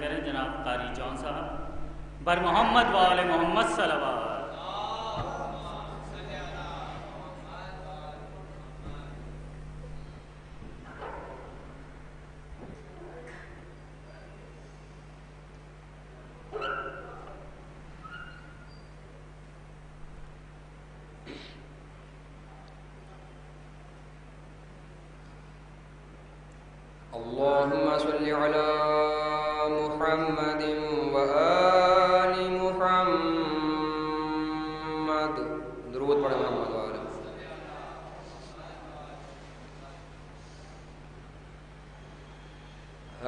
کریں جناب قاری جون صاحب بر محمد و آل محمد صلوات. اللهم صل على محمد وآل محمد. درود پڑھیں محمد وآل محمد.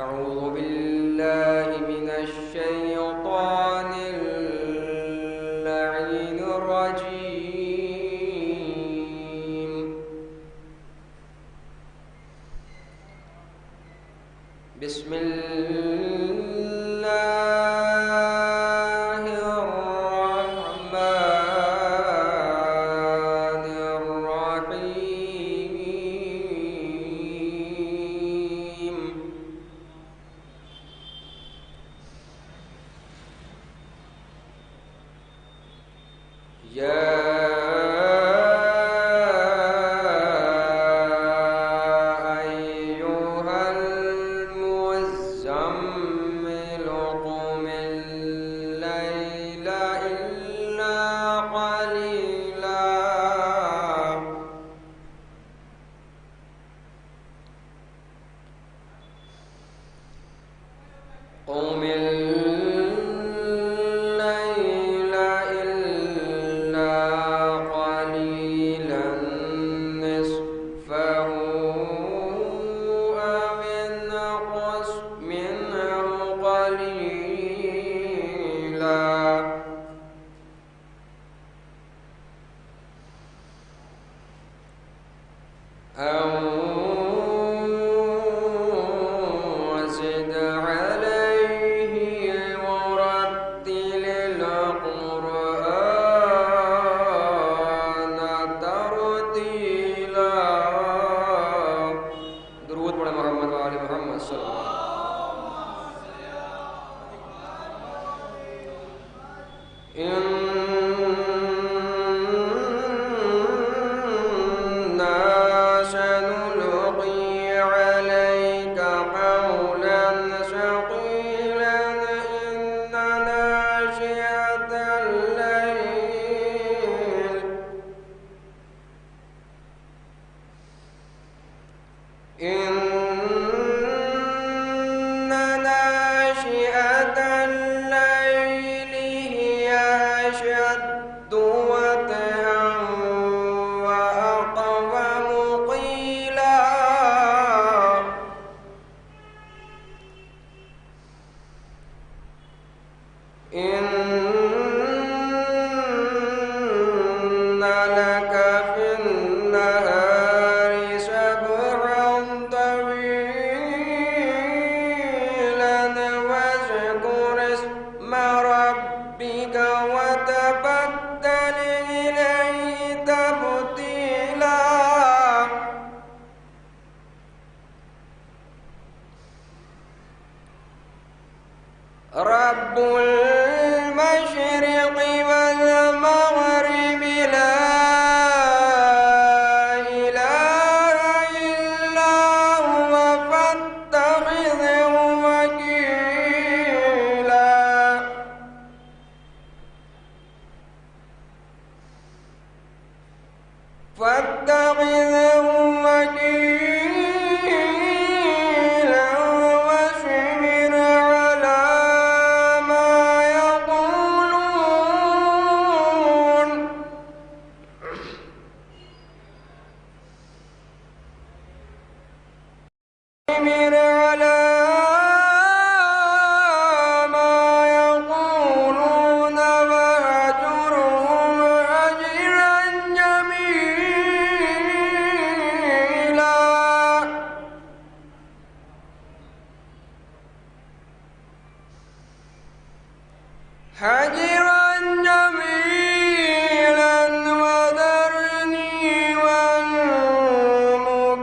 اعوذ باللہ من الشیطان اللعین الرجیم. بسم اللہ الرحمن الرحیم. یا قم الليل إلا قليلا نصفه أو انقص منه قليلا أو زد عليه ورتل القرآن ترتيلا. درود پڑھیں محمد وآل محمد صلی اللہ علیہ وسلم. إن ناشئة الليل هي أشد وطئا وأقوم قيلا. إن لك في النهار سبحا طويلا واذكر اسم ربك وتبتل إليه تبتيلا. رب المشرق والمغرب لا إله إلا هو فاتخذه وكيلا. فاتخذه وكيلا واصبر على ما يقولون. واصبر على ما يقولون وأجرهم أجرا جميلا. هجرا جميلا وذرني والمكذبين.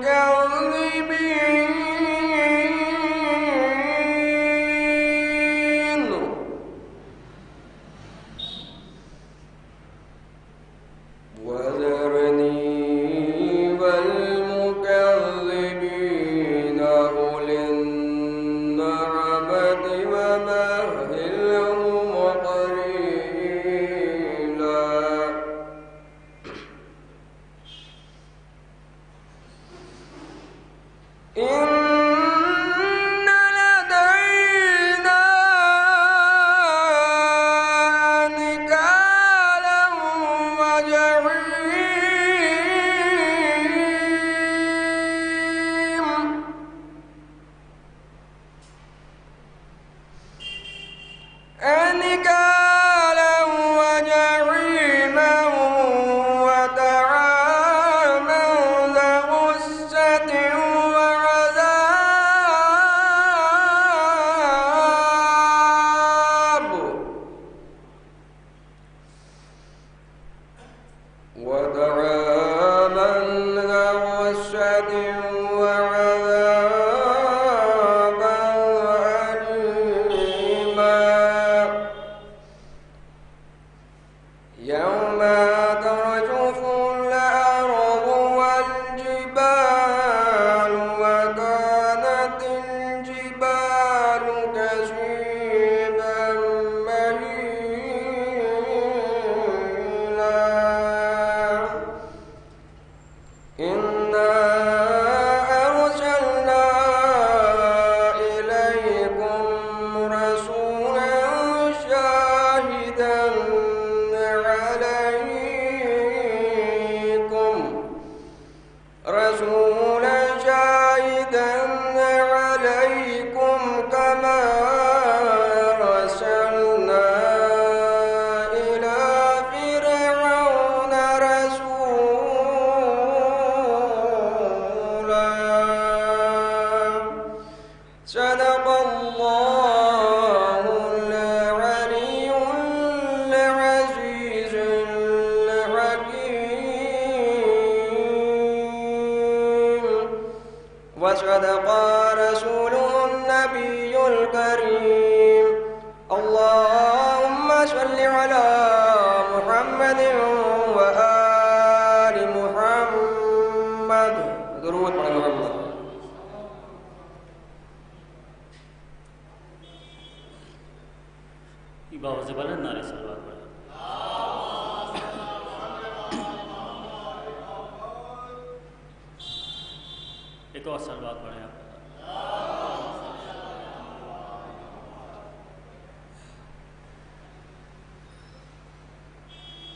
نكالا وجحيما وطعاما ذا غصة وطعاما ذا غصة وعذابا أليما يوم ترجف الأرض والجبال وكانت الجبال كثيبا مهيلا إنا أرسلنا إليكم رسولا شاهدا عليكم كما أرسلنا إلى فرعون رسولا صدق الله العلي العزيز الحكيم وصدق رسوله النبي الكريم اللهم صل على محمد وآل محمد درود على محمد باوز بلند نعرے صلوات پڑھیں. ایک اور صلوات پڑھیں آپ.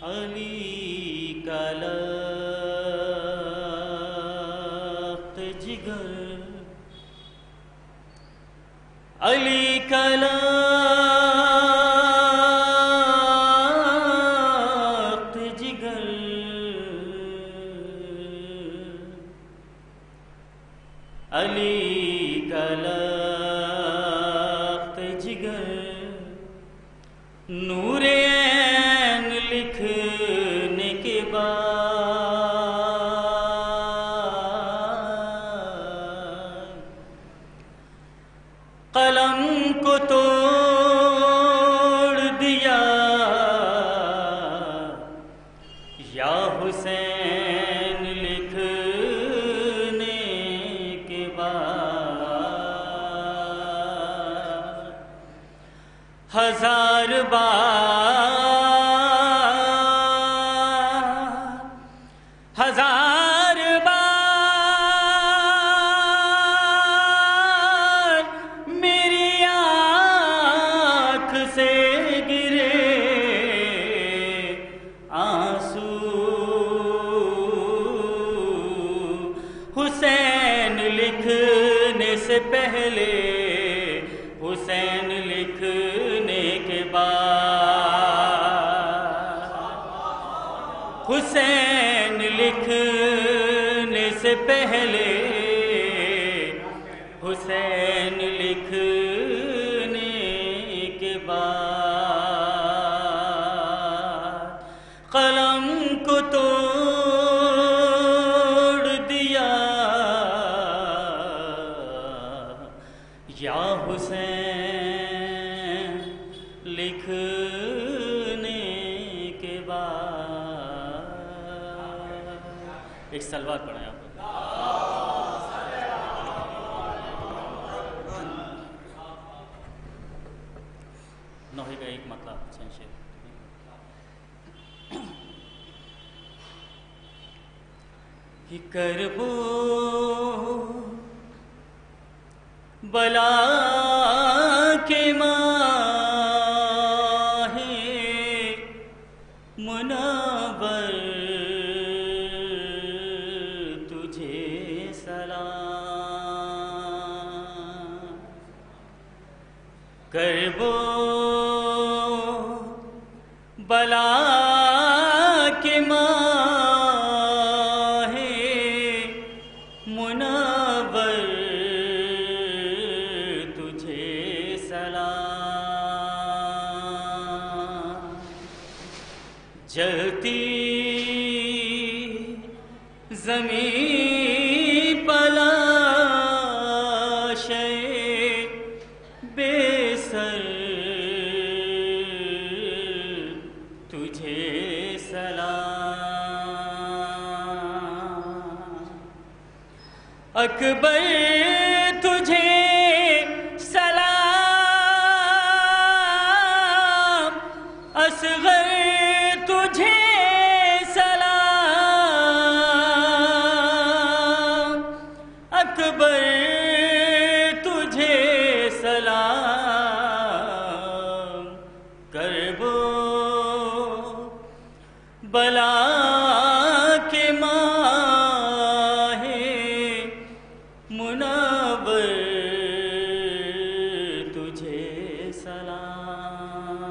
علی کا لخت جگر علی کا لخت جگر علی کا لخت جگر نور عین لکھنے کے بعد قلم کو توڑ دیا یا حسین لکھنے کے بعد ہزار بار میری آنکھ سے گرے آنسو حسین لکھنے سے پہلے حسین لکھنے کے بعد حسین لکھنے سے پہلے حسین لکھنے کے بعد قلم کو توڑ دیا یا حسین لکھنے کے بعد. ایک صلوات پڑھیں آپ. نوحے کا ایک مطلب سنشیپ ہی کربو بلا کے ماہ منور تجھے سلام کربو بلا کے ماہ منور تجھے سلام، جلتی زمین پلاشے بے سر تجھے سلام، اکبر تجھے سلام، اصغر تجھے سلام، اکبر تجھے سلام، کرب و بلا کے ماہ منور تجھے سلام،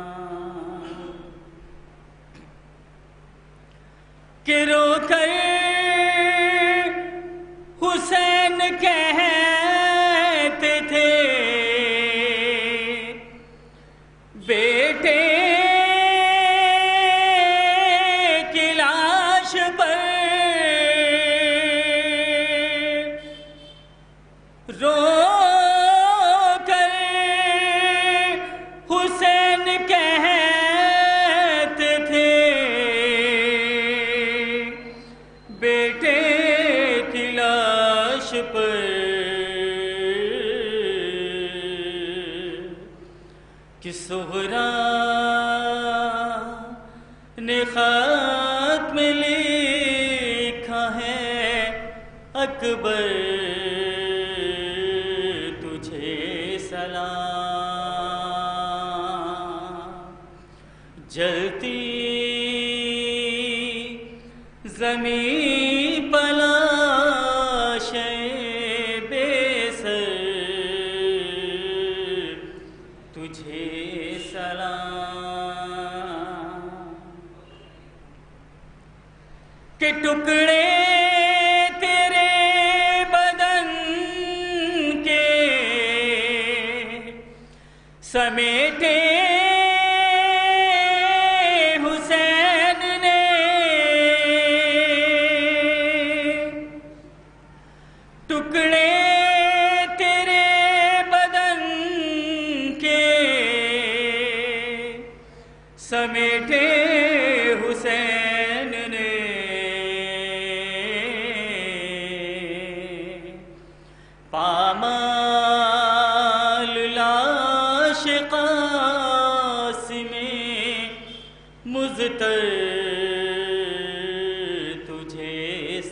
کہ رو کر حسین کہتے تھے بیٹے کی لاش پر، رو کر حسین کہتے تھے بیٹے کی لاش پر، کہ زہرا نے خط میں لکھا ہے اکبر تجھے سلام، جلتی زمین پلاشے بے سر تجھے سلام، کہ ٹکڑے تیرے بدن کے سمیٹے حسین نے، ٹکڑے تیرے بدن کے سمیٹے حسین نے، پامال لاش قاسم مضطر تجھے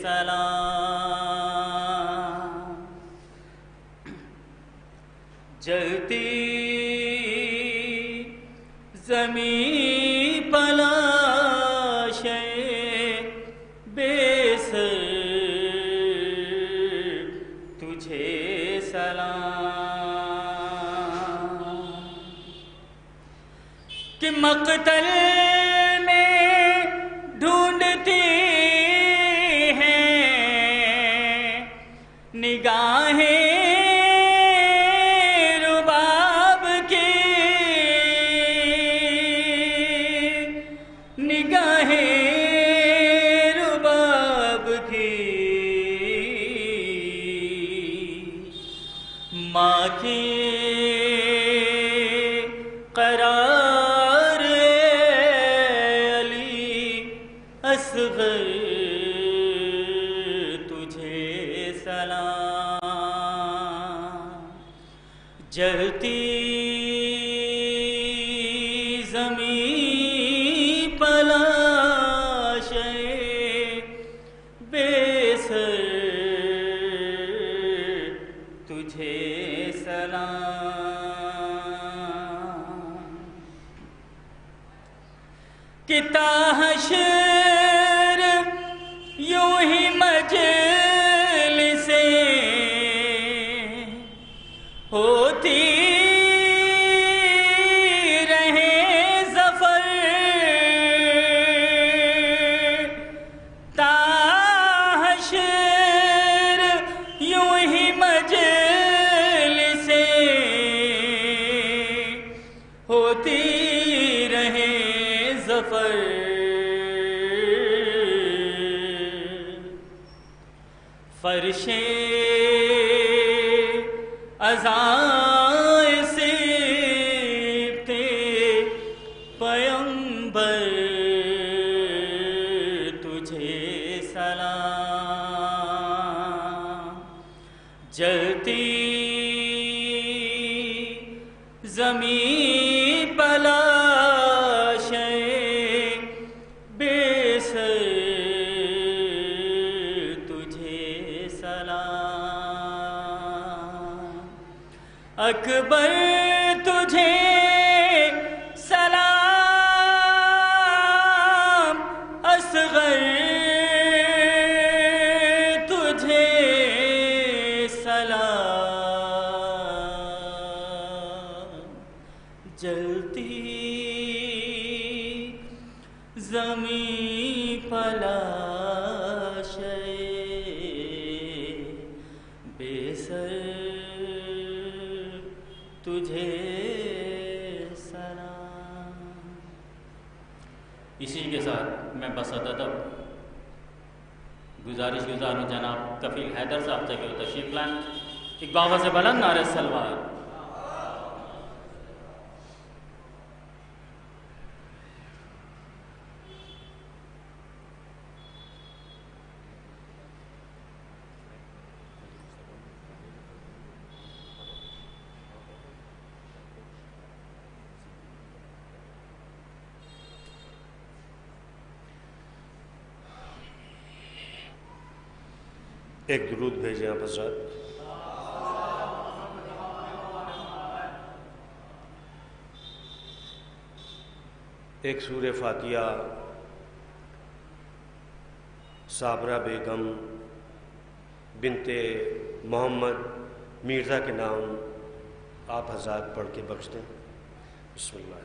سلام، جلتی زمین پلاشے بے سر تجھے سلام، کہ مقتل میں ڈھونڈتی ہیں نگاہیں رباب کی، نگاہیں رباب کی، ماں کی قرار علی اصغر تجھے سلام، جلتی زمین پلاشے بے سر تجھے سلام، کہ تا حشر یوں ہی مجلسیں ہوتی رہے ظفر، ہوتی رہے ظفر، فرشے ازائے سیبتے پیمبر تجھے سلام، جلتی زمین پلاشے بے سر تجھے سلام، اکبر تجھے سلام، اصغر تجھے سلام، جلتی زمین پلاشے بے سر تجھے سلام۔ اسی کے ساتھ میں بس ادب گزارش گزار ہوں جناب کفیل حیدر صاحب سے کہ وہ تشریف لائیں، ایک باوا سے بلند نعرہ سلوات۔ ایک درود بھیجیں آپ حضرات۔ ایک سورہ فاتحہ صابرہ بیگم بنت محمد مرزا کے نام آپ حضرات پڑھ کے بخش دیں۔ بسم اللہ۔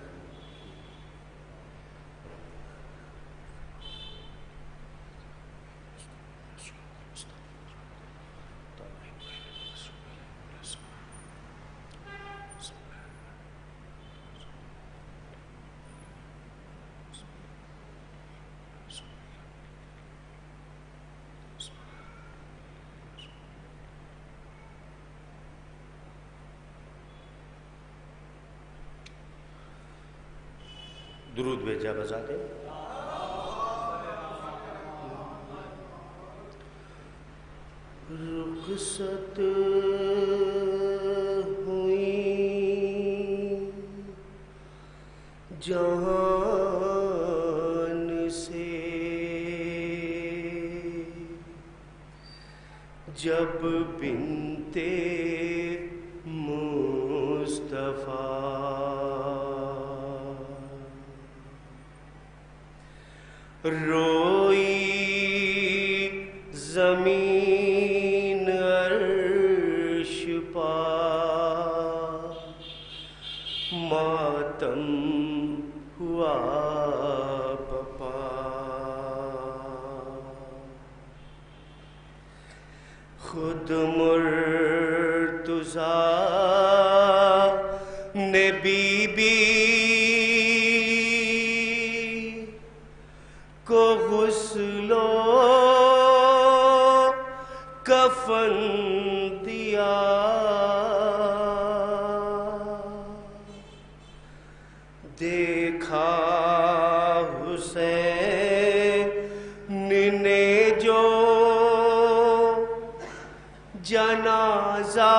درود بھیجا بجا دیں۔ رخصت ہوئی جہان سے جب بنتے مصطفیٰ، روئی زمین عرش پا، ماتم ہوا بپا، خود مرتضیٰ نے بی بی کو غسل و کفن دیا، دیکھا حسین نے جو جنازہ،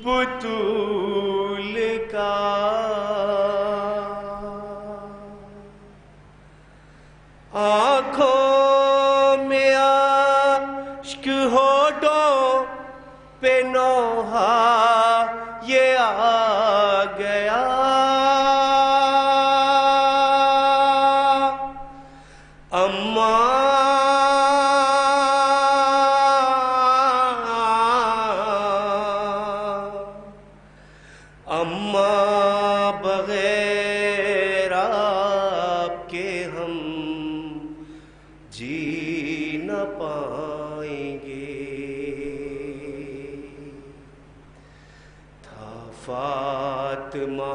بطول کا آنکھوں میں اشک ہونٹوں پہ نوحہ یہ آ گیا، اماں بغیر آپ کے ہم جی نہ پائیں گے، فاطمہ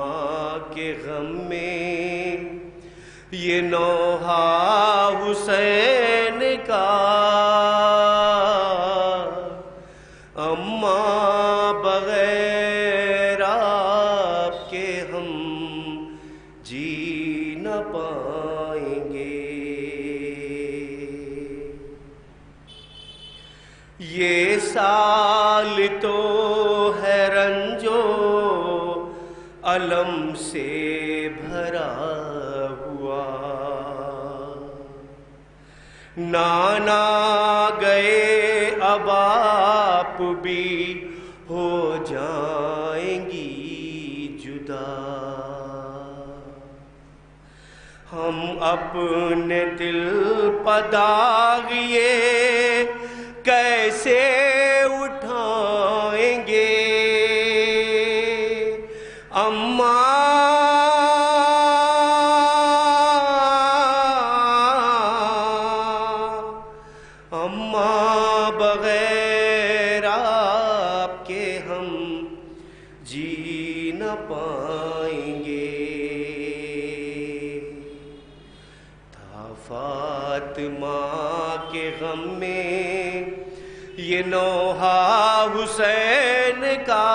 کے غم میں یہ نوحہ حسین کا اماں بغیر آپ کے ہم جی نہ پائیں گے۔ یہ سال تو ہے رنجو علم سے بھرا ہوا، نانا گئے اب آپ بھی ہو جائیں گی جدا، ہم اپنے دل پہ داغ یہ کیسے اٹھائیں گے؟ اماں بغیر آپ کے ہم جی نہ پائیں گے۔ تھا فاطمہ کے غم میں یہ نوحہ حسین کا،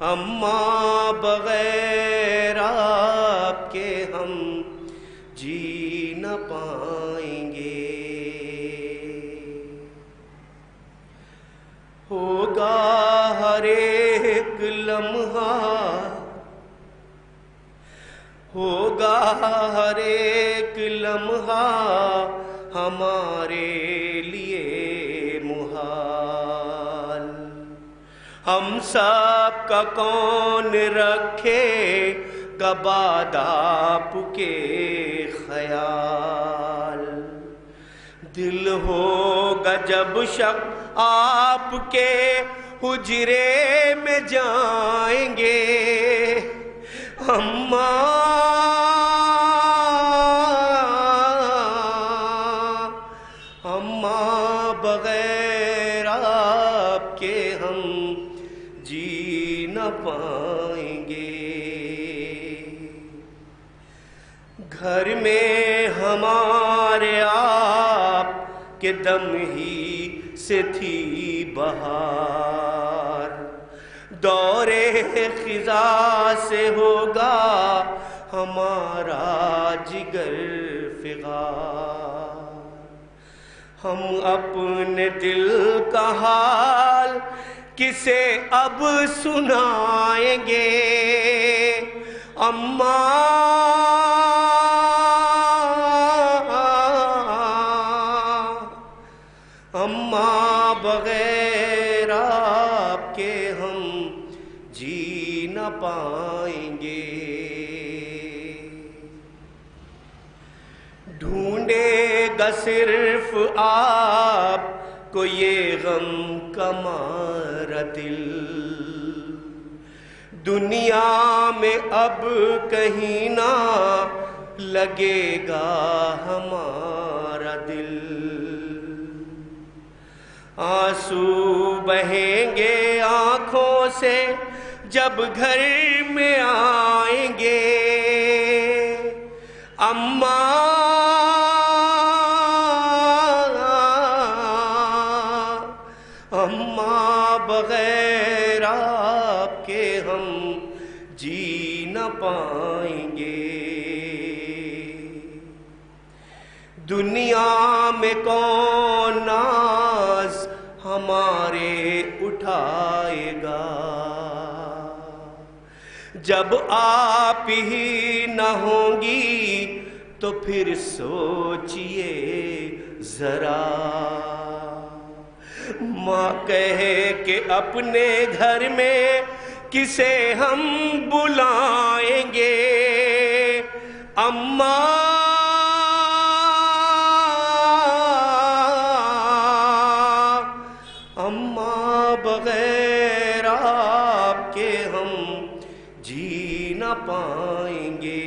اماں بغیر آپ کے ہم جی نہ پائیں گے۔ ہوگا ہر ایک لمحہ، ہوگا ہر ایک لمحہ ہمارے لیے محال، ہم سب کا کون رکھے گا بعد آپ کے خیال، دل ہوگا جب شک آپ کے حجرے میں جائیں گے۔ اماں بغیر آپ کے ہم جی نہ پائیں گے۔ گھر میں ہمارے آپ کے دم ہی سے تھی بہار، دورے خزاں سے ہوگا ہمارا جگر فغار، ہم اپنے دل کا حال کسے اب سنائیں گے؟ اماں بغیر آپ کے ہم جی نہ پائیں گے۔ ڈھونڈے گا صرف آپ کو یہ غم کا مارا دل، دنیا میں اب کہیں نہ لگے گا ہمارا دل، آنسو بہیں گے آنکھوں سے جب گھر میں آئیں گے۔ اماں بغیر آپ کے ہم جی نہ پائیں گے۔ دنیا میں کون ناز ہمارے اٹھائے گا، جب آپ ہی نہ ہوں گی تو پھر سوچئے ذرا، ماں کہے کہ اپنے گھر میں کسے ہم بلائیں گے؟ اماں بغیر آپ کے ہم جی نہ پائیں گے۔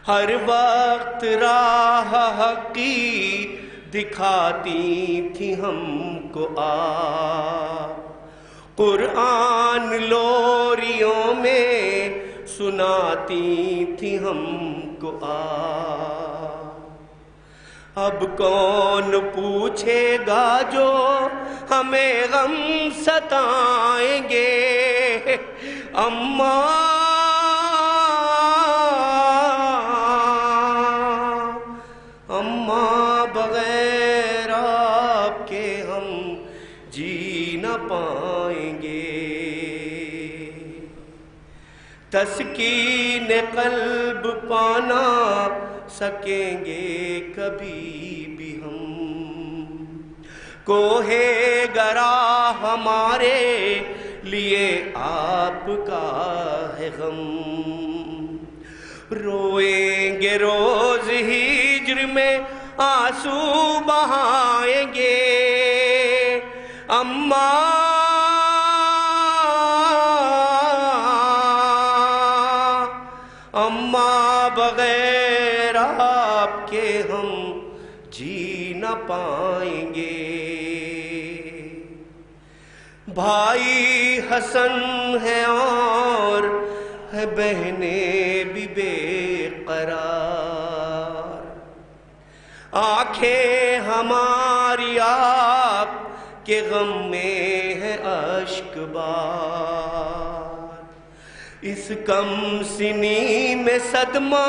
ہر وقت راہ حق کی دکھاتی تھی ہم کو آپ، قرآن لوریوں میں سناتی تھی ہم کو آپ۔ اب کون پوچھے گا جو ہمیں غم ستائیں گے، اماں اماں بغیر آپ کے ہم جی نہ پائیں گے، تسکین قلب پانا سکیں گے کبھی بھی ہم، کوہ گرا ہمارے لیے آپ کا ہے غم، روئیں گے روز ہجر میں آنسو بہائیں گے، اماں اماں بغیر آپ کے ہم جی نہ پائیں گے، بھائی حسن ہے اور ہے بہنیں بھی بے قرار، آنکھیں ہماری آپ کے غم میں ہے اشک بار، اس کم سنی میں صدمہ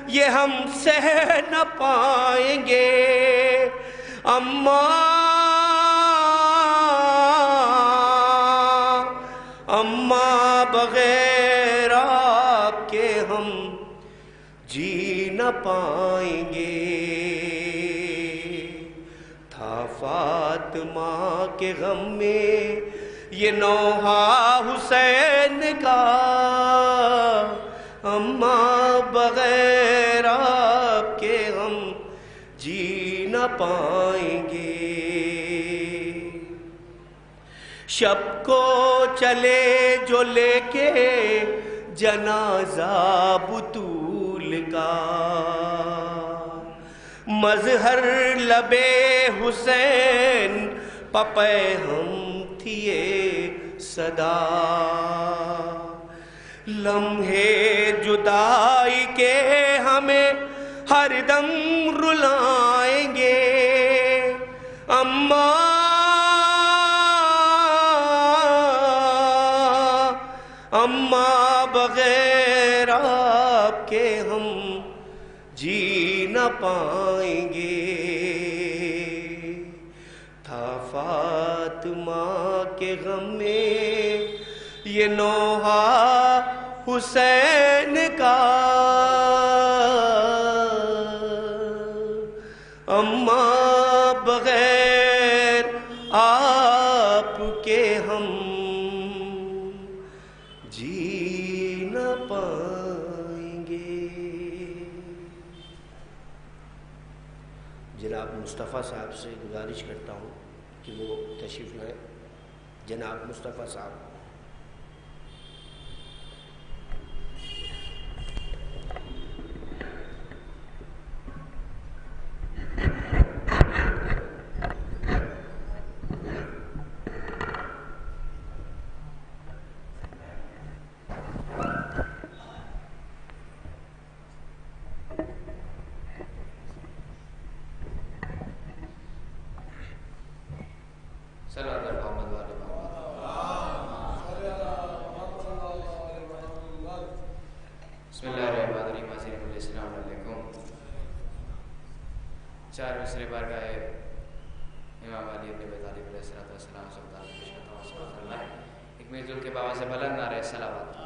یہ ہم سہ نہ پائیں گے، اماں اماں بغیر آپ کے ہم جی نہ پائیں گے، تھا فاطمہ کے غم میں یہ نوحہ حسین کا، اماں بغیر آپ کے ہم جی نہ پائیں گے، شب کو چلے جو لے کے جنازہ بطول کا، مظہر لب حسین پپے ہم تھی یہ صدا، لمحے جدائی کے ہمیں ہر دم رلائیں گے، اماں اماں بغیر آپ کے ہم جی نہ پائیں گے، تھا فاطمہ کے غم میں یہ نوحہ حسین کا، اماں بغیر آپ کے ہم جی نہ پائیں گے۔ جناب مصطفیٰ صاحب سے گزارش کرتا ہوں کہ وہ تشریف لائیں، جناب مصطفیٰ صاحب۔ بسم اللہ الرحمن الرحیم، السلام علیکم۔ چار مصرے بارگاہ امام علی ابن ابی طالب علیہ السلام سلطان مشکل ایک مل جل کے بابا سے بلند نعرہ صلوات۔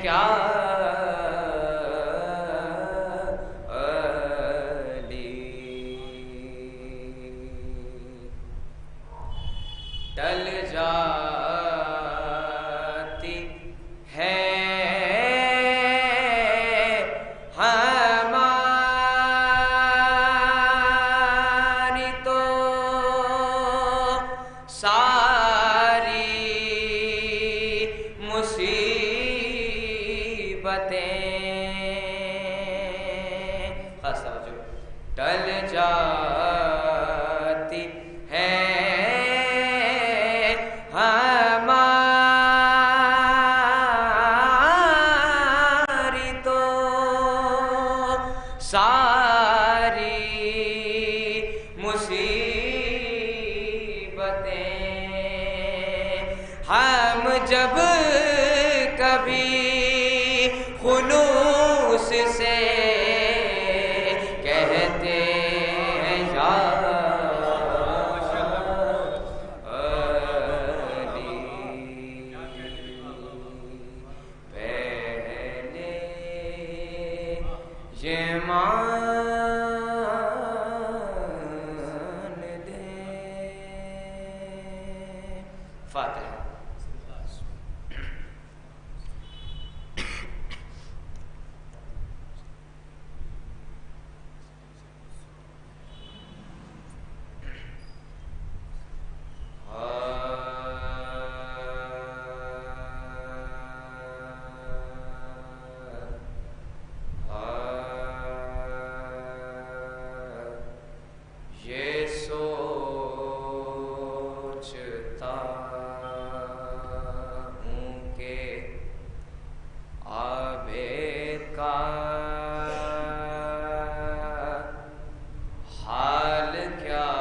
کیا ڈل جاتی ہے ہماری تو ساری مصیبتیں، خاص توجہ، ڈل جاتی ہے ہماری تو ساری مصیبتیں، ہم جب کبھی خلوص سے کہتے ہیں یا یہ مان دے۔ فاتحہ۔ یہ سوچتا ہوں کہ عابد کا حال کیا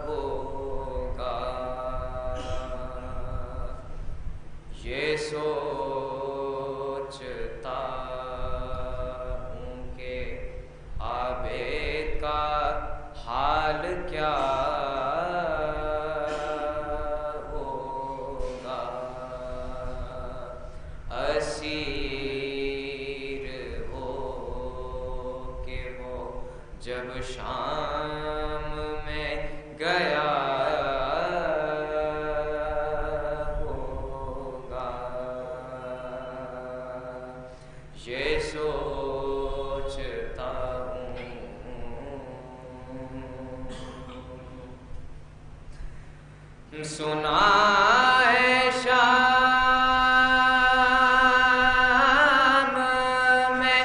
ہوگا، یہ سوچتا ہوں کہ عابد کا حال کیا ہوگا، اسیر ہو کہ وہ جب شام میں گیا ہوگا، یہ سوچتا ہوں۔ سنا ہے شام میں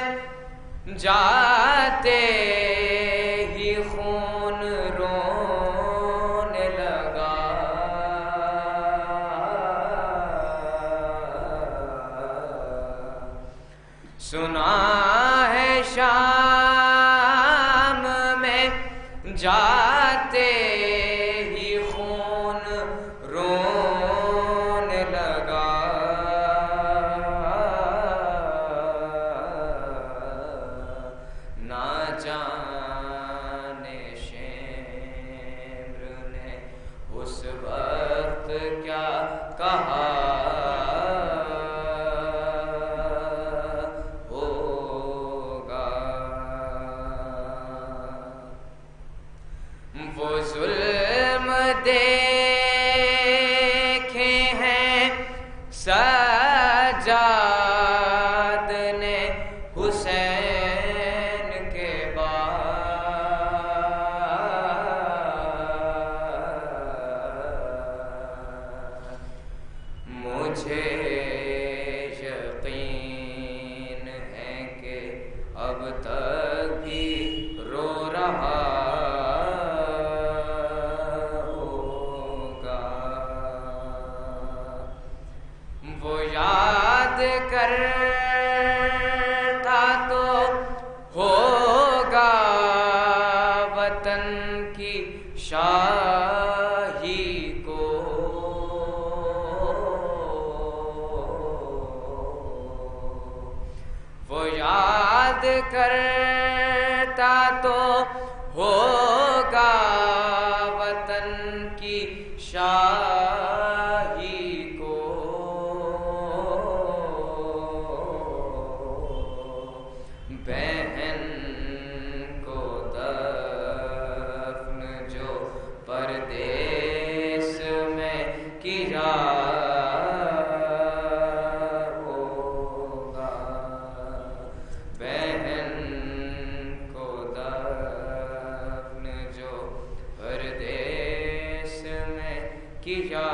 جاتے ہی خون رونے لگا، سنا ہے شام میں جاتے ہی خون رونے لگا، نہ جانے شمر نے اس وقت کیا کہا ہوگا، وہ ظلم دیکھے ہیں سجاد نے حسین کے بعد، مجھے یقین ہے کہ اب تک بھی رو رہا ہوگا، وہ یاد کرتا تو ہوگا وطن کی شاہی کو، وہ یاد کرتا تو ہوگا وطن کی شاہی کو، پردیس میں کیا ہوگا، بہن کو دفن جو پردیس میں کیا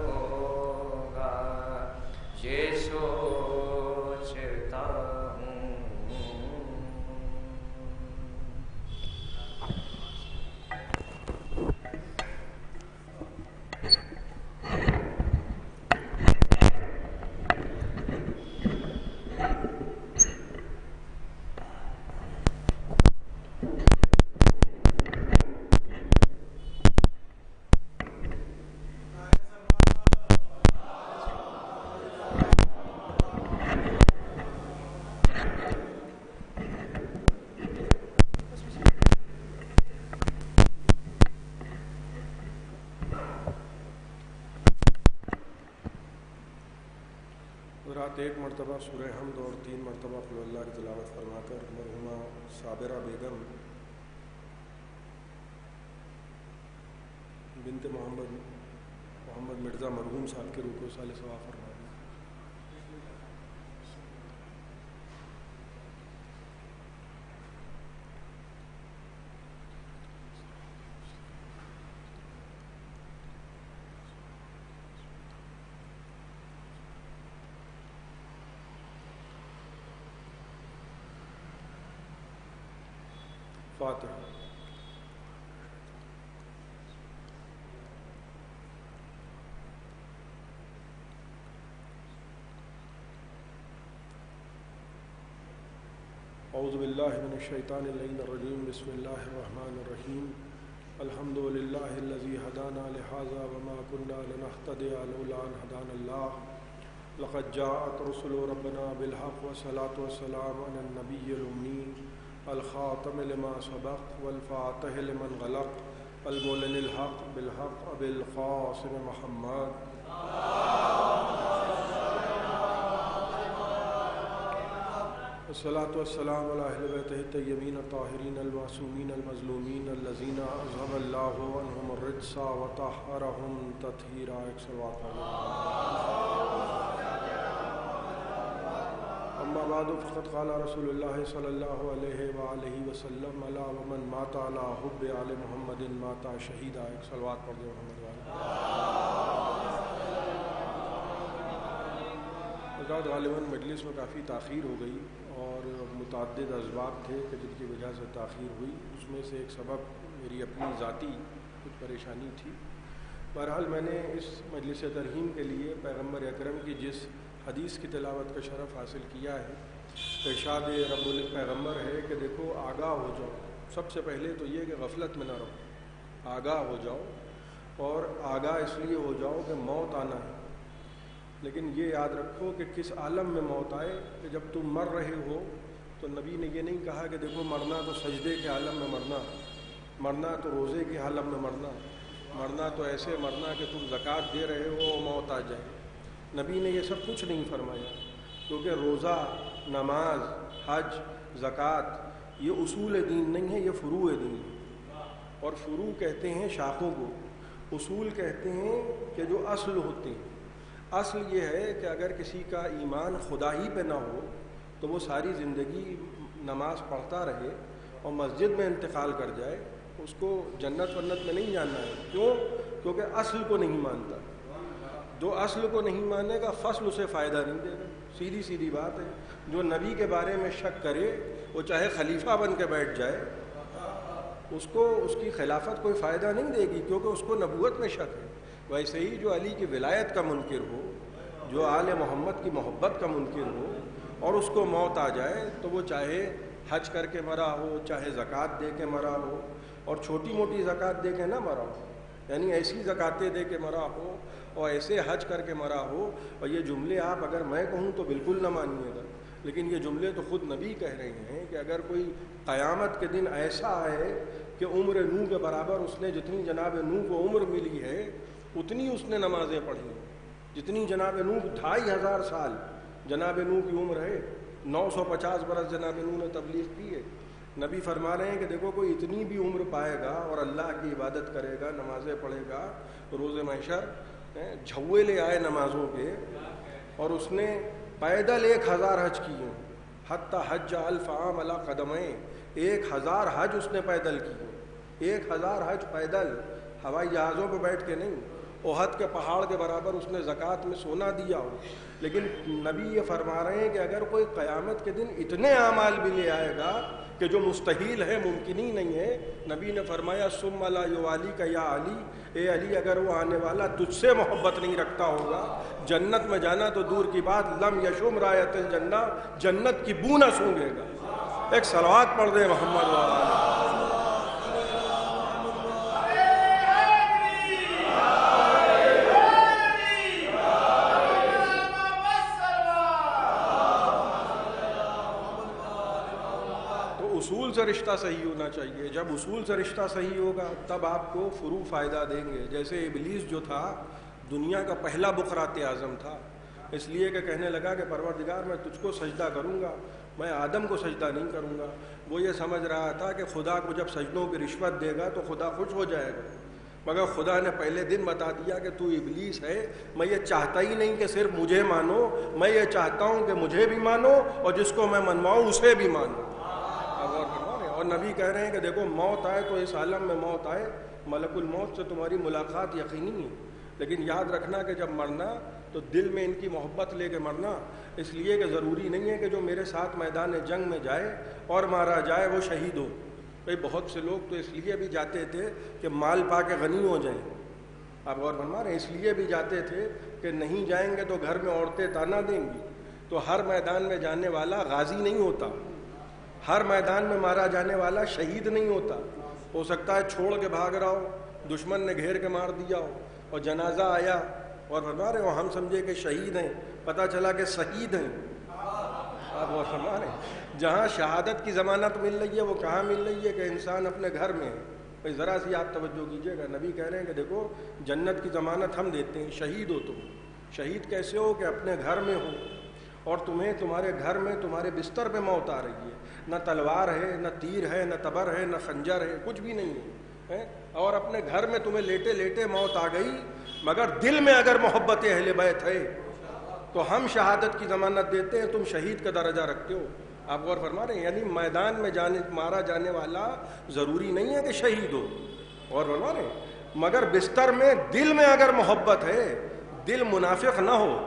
ہوگا، یہ سوچتا ہوں۔ رات ایک مرتبہ سورہ حمد اور 3 مرتبہ قل اللہ کی تلاوت فرما کر مرحومہ صابرہ بیگم بنت محمد مرزا مرحوم صاحب کے روح کو صالح ثواب فرما دیں۔ فاتحہ۔ اعوذ باللہ من الشیطان اللعین الرجیم، بسم اللہ الرحمن الرحیم، الحمد للہ الذی ہدانا لہذا وما كنا لنہتدی لولا ان ہدانا اللہ، لقد جاءت رسل ربنا بالحق والصلاة والسلام علی النبی الأمی الخاتم لما سبق والفاتح لمن غلق المعلن الحق بالحق ابی القاسم محمد الصلاة والسلام علی اہل بیتہ الطیبین الطاہرین المعصومین المظلومین الذین اذهب اللہ عنہم الرجس وطہرہم تطہیرا۔ ایک صلوات اما بعد فقد قال رسول اللہ صلی اللہ علیہ وآلہ وسلم الا ومن مات علی حب آل محمد مات شہیدا۔ ایک صلوات پڑھ دیں محمد والے۔ حضرات غالباً مجلس میں کافی تاخیر ہو گئی اور متعدد اسباب تھے کہ جن کی وجہ سے تاخیر ہوئی، اس میں سے ایک سبب میری اپنی ذاتی کچھ پریشانی تھی۔ بہرحال میں نے اس مجلس ترحیم کے لیے پیغمبر اکرم کی جس حدیث کی تلاوت کا شرف حاصل کیا ہے، ارشاد رب الپیغمبر ہے کہ دیکھو آگاہ ہو جاؤ، سب سے پہلے تو یہ کہ غفلت میں نہ رہو، آگاہ ہو جاؤ، اور آگاہ اس لیے ہو جاؤ کہ موت آنا ہے، لیکن یہ یاد رکھو کہ کس عالم میں موت آئے کہ جب تم مر رہے ہو تو نبی نے یہ نہیں کہا کہ دیکھو مرنا تو سجدے کے عالم میں مرنا، مرنا تو روزے کے عالم میں مرنا، مرنا تو ایسے مرنا کہ تم زکوٰۃ دے رہے ہو اور موت آ جائے۔ نبی نے یہ سب کچھ نہیں فرمایا، کیونکہ روزہ، نماز، حج، زکوٰۃ یہ اصول دین نہیں ہے، یہ فروع دین ہے، اور فروع کہتے ہیں شاخوں کو، اصول کہتے ہیں کہ جو اصل ہوتے ہیں۔ اصل یہ ہے کہ اگر کسی کا ایمان خدا ہی پہ نہ ہو تو وہ ساری زندگی نماز پڑھتا رہے اور مسجد میں انتقال کر جائے، اس کو جنت ونت میں نہیں جانا ہے۔ کیوں؟ کیونکہ اصل کو نہیں مانتا۔ جو اصل کو نہیں مانے گا فصل اسے فائدہ نہیں دے گا، سیدھی سیدھی بات ہے۔ جو نبی کے بارے میں شک کرے وہ چاہے خلیفہ بن کے بیٹھ جائے، اس کو اس کی خلافت کوئی فائدہ نہیں دے گی، کیونکہ اس کو نبوت میں شک ہے۔ ویسے ہی جو علی کی ولایت کا منکر ہو، جو آل محمد کی محبت کا منکر ہو اور اس کو موت آ جائے تو وہ چاہے حج کر کے مرا ہو، چاہے زکوٰۃ دے کے مرا ہو، اور چھوٹی موٹی زکوٰۃ دے کے نہ مرا ہو، یعنی ایسی زکاتیں دے کے مرا ہو اور ایسے حج کر کے مرا ہو۔ اور یہ جملے آپ اگر میں کہوں تو بالکل نہ مانیے گا، لیکن یہ جملے تو خود نبی کہہ رہے ہیں کہ اگر کوئی قیامت کے دن ایسا ہے کہ عمر نوح کے برابر اس نے جتنی جناب نوح کو عمر ملی ہے اتنی اس نے نمازیں پڑھی ہیں، جتنی جناب نوح 2500 سال جناب نوح کی عمر ہے، 950 برس جناب نوح نے تبلیغ کی ہے، نبی فرما رہے ہیں کہ دیکھو کوئی اتنی بھی عمر پائے گا اور اللہ کی عبادت کرے گا، نمازیں پڑھے گا، روز محشر جھوے لے آئے نمازوں کے، اور اس نے پیدل 1000 حج کیے، حتی حج 1000 عام علی قدمیں، 1000 حج اس نے پیدل کیے، 1000 حج پیدل، ہوائی جہازوں پہ بیٹھ کے نہیں، احد کے پہاڑ کے برابر اس نے زکوٰۃ میں سونا دیا ہو۔ لیکن نبی یہ فرما رہے ہیں کہ اگر کوئی قیامت کے دن اتنے اعمال بھی لے آئے گا کہ جو مستحیل ہے، ممکن ہی نہیں ہے، نبی نے فرمایا ثم لا یوالی کا یا علی، اے علی اگر وہ آنے والا تجھ سے محبت نہیں رکھتا ہوگا، جنت میں جانا تو دور کی بات، لم یشم رایت الجنہ، جنت کی بو نہ سونگے گا۔ ایک صلوات پڑھ دیں محمد وعلیہ۔ اصول سے رشتہ صحیح ہونا چاہیے، جب اصول سے رشتہ صحیح ہوگا تب آپ کو فروع فائدہ دیں گے۔ جیسے ابلیس جو تھا دنیا کا پہلا بقرات اعظم تھا، اس لیے کہ کہنے لگا کہ پروردگار میں تجھ کو سجدہ کروں گا، میں آدم کو سجدہ نہیں کروں گا۔ وہ یہ سمجھ رہا تھا کہ خدا کو جب سجدوں کی رشوت دے گا تو خدا خوش ہو جائے گا، مگر خدا نے پہلے دن بتا دیا کہ تو ابلیس ہے، میں یہ چاہتا ہی نہیں کہ صرف مجھے مانو، میں یہ چاہتا ہوں کہ مجھے بھی مانو اور جس کو میں منواؤں اسے بھی مانو۔ اور نبی کہہ رہے ہیں کہ دیکھو موت آئے تو اس عالم میں موت آئے، ملک الموت سے تمہاری ملاقات یقینی ہے، لیکن یاد رکھنا کہ جب مرنا تو دل میں ان کی محبت لے کے مرنا، اس لیے کہ ضروری نہیں ہے کہ جو میرے ساتھ میدان جنگ میں جائے اور مارا جائے وہ شہید ہو۔ بھائی بہت سے لوگ تو اس لیے بھی جاتے تھے کہ مال پا کے غنی ہو جائیں، آپ غور فرما رہے ہیں، اس لیے بھی جاتے تھے کہ نہیں جائیں گے تو گھر میں عورتیں تانا دیں گی۔ تو ہر میدان میں جانے والا غازی نہیں ہوتا، ہر میدان میں مارا جانے والا شہید نہیں ہوتا۔ ہو سکتا ہے چھوڑ کے بھاگ رہا ہو، دشمن نے گھیر کے مار دیا ہو اور جنازہ آیا اور فرما رہے ہو ہم سمجھے کہ شہید ہیں، پتہ چلا کہ شہید ہیں۔ آپ وہ فرما رہے ہیں جہاں شہادت کی ضمانت مل رہی ہے وہ کہاں مل رہی ہے کہ انسان اپنے گھر میں ہے۔ بھائی ذرا سی آپ توجہ کیجیے گا، نبی کہہ رہے ہیں کہ دیکھو جنت کی ضمانت ہم دیتے ہیں، شہید ہو تم۔ شہید کیسے ہو کہ اپنے گھر میں ہو اور تمہیں تمہارے گھر میں تمہارے بستر پہ موت آ رہی ہے، نہ تلوار ہے، نہ تیر ہے، نہ تبر ہے، نہ خنجر ہے، کچھ بھی نہیں ہے، اور اپنے گھر میں تمہیں لیٹے لیٹے موت آ گئی، مگر دل میں اگر محبت اہل بیت ہے تو ہم شہادت کی ضمانت دیتے ہیں، تم شہید کا درجہ رکھتے ہو۔ آپ غور فرما رہے ہیں، یعنی میدان میں مارا جانے والا ضروری نہیں ہے کہ شہید ہو، اور فرما رہے ہیں، مگر بستر میں دل میں اگر محبت ہے، دل منافق نہ ہو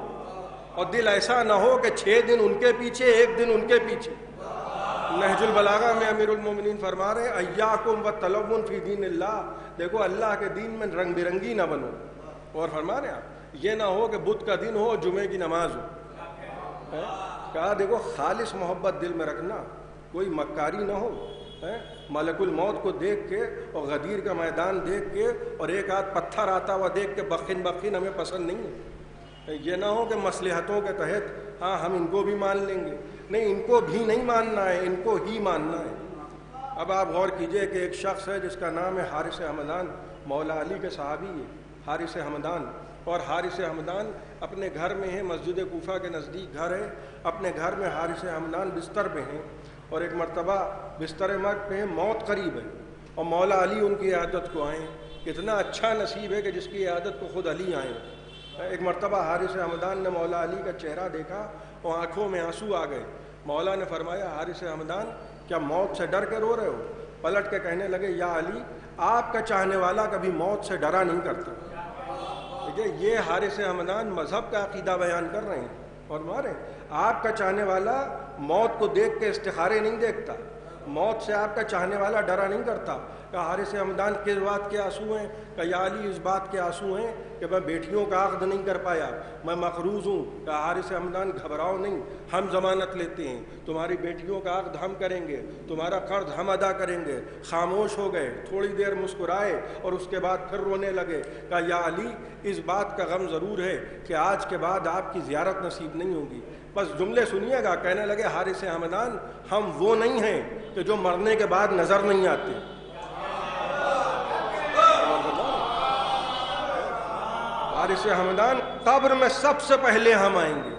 اور دل ایسا نہ ہو کہ 6 دن ان کے پیچھے 1 دن ان کے پیچھے۔ نہج البلاغہ میں امیر المومنین فرما رہے ہیں ایاکم والتلون فی دین اللہ، دیکھو اللہ کے دین میں رنگ برنگی نہ بنو، اور فرما رہے ہیں آپ یہ نہ ہو کہ بدھ کا دن ہو جمعے کی نماز ہو۔ کہا دیکھو خالص محبت دل میں رکھنا، کوئی مکاری نہ ہو، ملک الموت کو دیکھ کے اور غدیر کا میدان دیکھ کے اور ایک آدھ پتھر آتا ہوا دیکھ کے بخن بخن ہمیں پسند نہیں ہے۔ یہ نہ ہو کہ مصلحتوں کے تحت ہاں ہم ان کو بھی مان لیں گے، نہیں ان کو بھی نہیں ماننا ہے، ان کو ہی ماننا ہے۔ اب آپ غور کیجئے کہ ایک شخص ہے جس کا نام ہے حارث ہمدان، مولا علی کے صحابی ہے حارث ہمدان، اور حارث ہمدان اپنے گھر میں ہے، مسجد کوفہ کے نزدیک گھر ہے، اپنے گھر میں حارث ہمدان بستر پہ ہیں، اور ایک مرتبہ بستر مرگ پہ ہیں، موت قریب ہے اور مولا علی ان کی عیادت کو آئیں۔ کتنا اچھا نصیب ہے کہ جس کی عیادت کو خود علی آئیں۔ ایک مرتبہ حارث ہمدان نے مولا علی کا چہرہ دیکھا اور آنکھوں میں آنسو آ گئے۔ مولا نے فرمایا حارث ہمدان کیا موت سے ڈر کے رو رہے ہو؟ پلٹ کے کہنے لگے یا علی آپ کا چاہنے والا کبھی موت سے ڈرا نہیں کرتا۔ دیکھیے یہ حارث ہمدان مذہب کا عقیدہ بیان کر رہے ہیں، اور مارے آپ کا چاہنے والا موت کو دیکھ کے استخارے نہیں دیکھتا، موت سے آپ کا چاہنے والا ڈرا نہیں کرتا۔ کہ حارث ہمدان کس بات کے آنسو ہیں؟ کہ یا علی اس بات کے آنسو ہیں کہ میں بیٹیوں کا عقد نہیں کر پایا، میں مقروض ہوں۔ کہ حارث ہمدان گھبراؤ نہیں، ہم ضمانت لیتے ہیں، تمہاری بیٹیوں کا عقد ہم کریں گے، تمہارا قرض ہم ادا کریں گے۔ خاموش ہو گئے، تھوڑی دیر مسکرائے اور اس کے بعد پھر رونے لگے۔ کہ یا علی اس بات کا غم ضرور ہے کہ آج کے بعد آپ کی زیارت نصیب نہیں ہوگی۔ بس جملے سنیے گا، کہنے لگے حارث ہمدان ہم وہ نہیں ہیں کہ جو مرنے کے بعد نظر نہیں آتے۔ حارث ہمدان قبر میں سب سے پہلے ہم آئیں گے،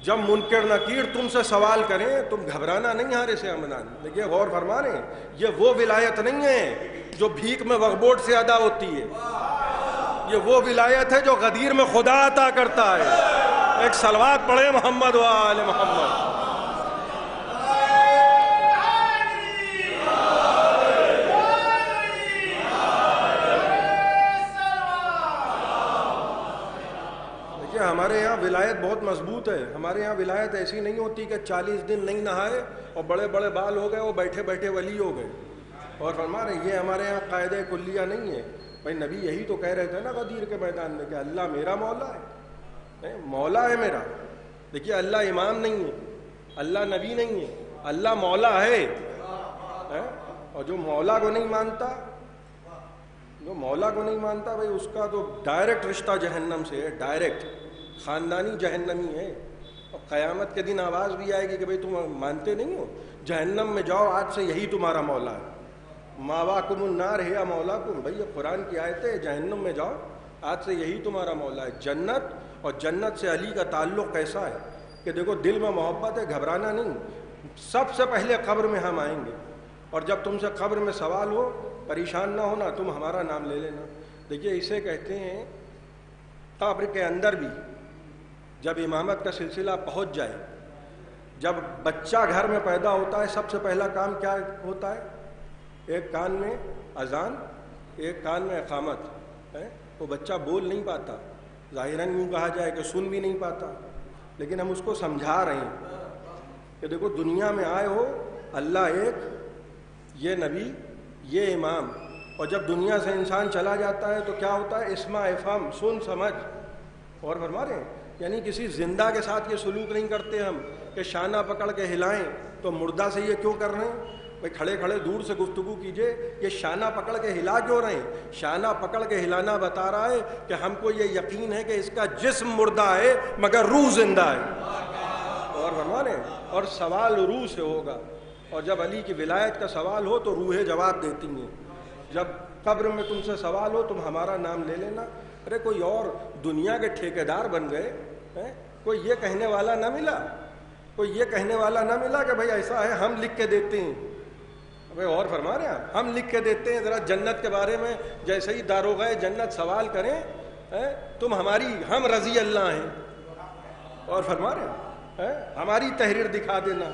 جب منکر نکیر تم سے سوال کریں تم گھبرانا نہیں حارث ہمدان. دیکھیے غور فرما رہے ہیں, یہ وہ ولایت نہیں ہے جو بھیک میں وغبوٹ سے ادا ہوتی ہے, یہ وہ ولایت ہے جو غدیر میں خدا عطا کرتا ہے. ایک صلوات پڑھے محمد و آل محمد. ہمارے یہاں ولایت بہت مضبوط ہے. ہمارے یہاں ولایت ایسی نہیں ہوتی کہ 40 دن نہیں نہائے اور بڑے بڑے بال ہو گئے, وہ بیٹھے بیٹھے ولی ہو گئے. اور فرما رہے ہیں یہ ہمارے یہاں قاعدہ کلیہ نہیں ہے. بھائی نبی یہی تو کہہ رہے تھے نا غدیر کے میدان میں کہ اللہ میرا مولا ہے, مولا ہے میرا. دیکھیے اللہ امام نہیں ہے, اللہ نبی نہیں ہے, اللہ مولا ہے. اور جو مولا کو نہیں مانتا, جو مولا کو نہیں مانتا بھائی اس کا تو ڈائریکٹ رشتہ جہنم سے ہے, ڈائریکٹ خاندانی جہنمی ہے. اور قیامت کے دن آواز بھی آئے گی کہ بھئی تم مانتے نہیں ہو, جہنم میں جاؤ, آج سے یہی تمہارا مولا ہے. ماواکم النار ہے مولاکم. بھئی یہ قرآن کی آیت ہے, جہنم میں جاؤ, آج سے یہی تمہارا مولا ہے. جنت, اور جنت سے علی کا تعلق کیسا ہے کہ دیکھو دل میں محبت ہے, گھبرانا نہیں. سب سے پہلے قبر میں ہم آئیں گے, اور جب تم سے قبر میں سوال ہو پریشان نہ ہونا, تم ہمارا نام لے لینا. دیکھیے اسے کہتے ہیں قبر کے اندر بھی جب امامت کا سلسلہ پہنچ جائے, جب بچہ گھر میں پیدا ہوتا ہے سب سے پہلا کام کیا ہوتا ہے؟ ایک کان میں اذان, ایک کان میں اقامت. وہ بچہ بول نہیں پاتا, ظاہراً یوں کہا جائے کہ سن بھی نہیں پاتا, لیکن ہم اس کو سمجھا رہے ہیں کہ دیکھو دنیا میں آئے ہو, اللہ ایک, یہ نبی, یہ امام. اور جب دنیا سے انسان چلا جاتا ہے تو کیا ہوتا ہے؟ اسمع افہم, سن سمجھ. اور فرما رہے ہیں یعنی کسی زندہ کے ساتھ یہ سلوک نہیں کرتے ہم کہ شانہ پکڑ کے ہلائیں. تو مردہ سے یہ کیوں کر رہے ہیں بھائی؟ کھڑے کھڑے دور سے گفتگو کیجئے, یہ شانہ پکڑ کے ہلا کیوں رہے ہیں؟ شانہ پکڑ کے ہلانا بتا رہا ہے کہ ہم کو یہ یقین ہے کہ اس کا جسم مردہ ہے مگر روح زندہ ہے. اور فرما رہے ہیں اور سوال روح سے ہوگا. اور جب علی کی ولایت کا سوال ہو تو روحیں جواب دیتی ہیں. جب قبر میں تم سے سوال ہو تم ہمارا نام لے لینا. ارے کوئی اور دنیا کے ٹھیکیدار بن گئے, کوئی یہ کہنے والا نہ ملا, کوئی یہ کہنے والا نہ ملا کہ بھائی ایسا ہے ہم لکھ کے دیتے ہیں. بھائی اور فرما رہے ہیں ہم لکھ کے دیتے ہیں. ذرا جنت کے بارے میں جیسے ہی داروغہ جنت سوال کریں تم ہماری, ہم رضی اللہ ہیں. اور فرما رہے ہیں ہماری تحریر دکھا دینا.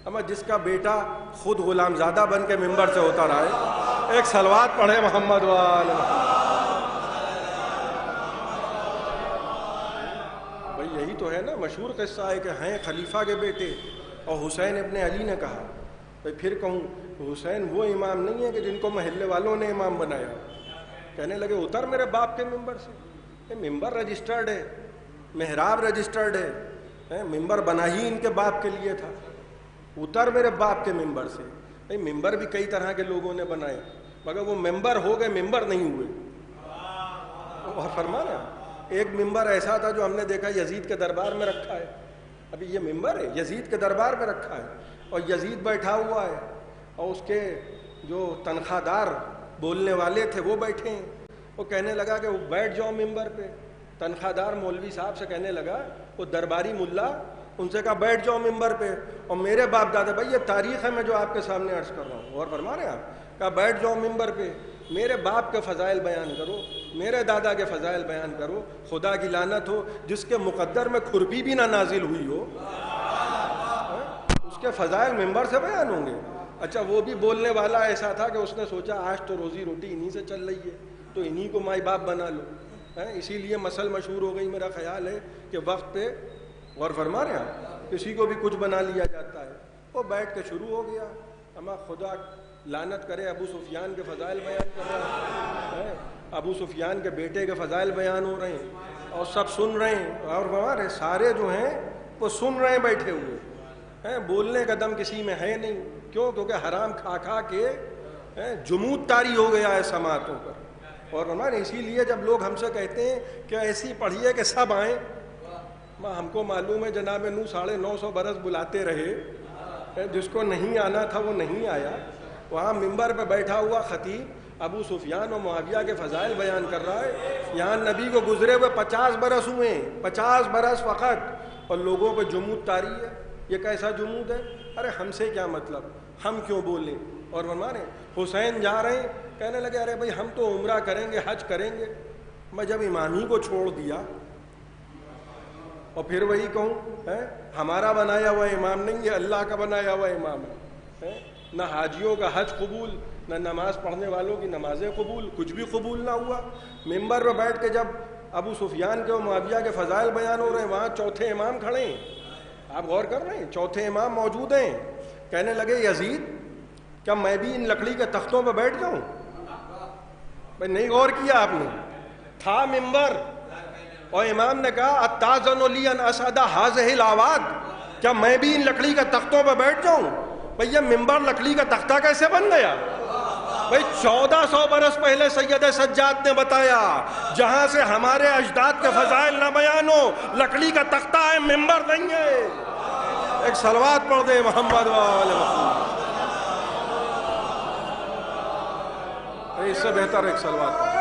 اما جس کا بیٹا خود غلام زادہ بن کے ممبر سے ہوتا رہا ہے, ایک صلوات پڑھے محمد وآل محمد. بھائی یہی تو ہے نا مشہور قصہ ہے کہ ہیں خلیفہ کے بیٹے, اور حسین ابن علی نے کہا بھائی پھر کہوں حسین وہ امام نہیں ہے کہ جن کو محلے والوں نے امام بنایا. کہنے لگے اتر میرے باپ کے ممبر سے. یہ ممبر رجسٹرڈ ہے, محراب رجسٹرڈ ہے, ممبر بنا ہی ان کے باپ کے لیے تھا. اتر میرے باپ کے ممبر سے. بھائی ممبر بھی کئی طرح کے لوگوں نے بنائے مگر وہ ممبر ہو گئے, ممبر نہیں ہوئے. اور فرمانا ایک ممبر ایسا تھا جو ہم نے دیکھا یزید کے دربار میں رکھا ہے. ابھی یہ ممبر ہے یزید کے دربار میں رکھا ہے, اور یزید بیٹھا ہوا ہے, اور اس کے جو تنخواہ دار بولنے والے تھے وہ بیٹھے ہیں. وہ کہنے لگا کہ وہ بیٹھ جاؤ ممبر پہ. تنخواہ دار مولوی صاحب سے کہنے لگا, وہ درباری ملا ان سے کہا بیٹھ جاؤ ممبر پہ. اور میرے باپ دادا, بھائی یہ تاریخ ہے میں جو آپ کے سامنے عرض کر رہا ہوں. اور فرما رہے ہیں آپ, کہا بیٹھ جاؤ ممبر پہ, میرے باپ کے فضائل بیان کرو, میرے دادا کے فضائل بیان کرو. خدا کی لعنت ہو جس کے مقدر میں کھرپی بھی نہ نازل ہوئی ہو, اس کے فضائل ممبر سے بیان ہوں گے. اچھا وہ بھی بولنے والا ایسا تھا کہ اس نے سوچا آج تو روزی روٹی انہی سے چل رہی ہے تو انہی کو مائی باپ بنا لو. اسی لیے مسل مشہور ہو گئی. میرا خیال ہے کہ وقت پہ غور فرما رہے ہیں کسی کو بھی کچھ بنا لیا جاتا ہے. وہ بیٹھ کے شروع ہو گیا, اما خدا لعنت کرے ابو سفیان کے فضائل بیان کر رہا ہے, ابو سفیان کے بیٹے کے فضائل بیان ہو رہے ہیں, اور سب سن رہے ہیں. اور ہمارے سارے جو ہیں وہ سن رہے ہیں بیٹھے ہوئے ہیں, بولنے کا دم کسی میں ہے نہیں. کیوں؟ کیونکہ حرام کھا کھا کے جمود طاری ہو گیا ہے سماعتوں پر. اور ہمارے اسی لیے جب لوگ ہم سے کہتے ہیں کہ ایسی پڑھیے کہ سب آئیں, ہم کو معلوم ہے جناب نو 950 برس بلاتے رہے, جس کو نہیں آنا تھا وہ نہیں آیا. وہاں ممبر پہ بیٹھا ہوا خطیب ابو سفیان و معاویہ کے فضائل بیان کر رہا ہے. یہاں نبی کو گزرے ہوئے 50 برس ہوئے, 50 برس فقط. اور لوگوں پہ جمود طاری ہے. یہ کیسا جمود ہے؟ ارے ہم سے کیا مطلب, ہم کیوں بولیں. اور فرما رہے ہیں حسین جا رہے ہیں, کہنے لگے ارے بھائی ہم تو عمرہ کریں گے, حج کریں گے. میں جب امام ہی کو چھوڑ دیا اور پھر وہی کہوں ہمارا بنایا ہوا امام نہیں, یہ اللہ کا بنایا ہوا امام ہے. نہ حاجیوں کا حج قبول, نہ نماز پڑھنے والوں کی نمازیں قبول, کچھ بھی قبول نہ ہوا. ممبر پر بیٹھ کے جب ابو سفیان کے اور معاویہ کے فضائل بیان ہو رہے ہیں, وہاں چوتھے امام کھڑے ہیں. آپ غور کر رہے ہیں, چوتھے امام موجود ہیں. کہنے لگے یزید کیا میں بھی ان لکڑی کے تختوں پہ بیٹھ جاؤں؟ بھائی نہیں غور کیا آپ نے, تھا ممبر اور امام نے کہا اتازن لی ان اسعد هذه الاواد, کیا میں بھی ان لکڑی کے تختوں پہ بیٹھ جاؤں؟ بھئی یہ ممبر لکڑی کا تختہ کیسے بن گیا؟ بھئی 1400 برس پہلے سید سجاد نے بتایا جہاں سے ہمارے اجداد کے فضائل نہ بیان ہو, لکڑی کا تختہ ہے, ممبر نہیں ہے. ایک صلوات پڑھ دے محمد وآل محمد. اس سے بہتر ایک صلوات پڑھ.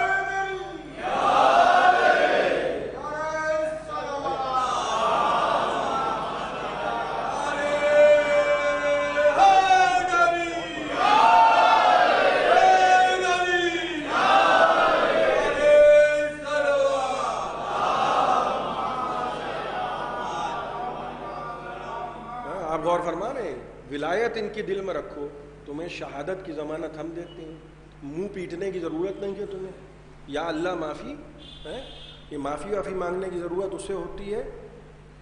آپ غور فرما رہے ہیں, ولایت ان کی دل میں رکھو, تمہیں شہادت کی ضمانت ہم دیتے ہیں, منہ پیٹنے کی ضرورت نہیں ہے تمہیں. یا اللہ معافی ہے, یہ معافی وافی مانگنے کی ضرورت اس سے ہوتی ہے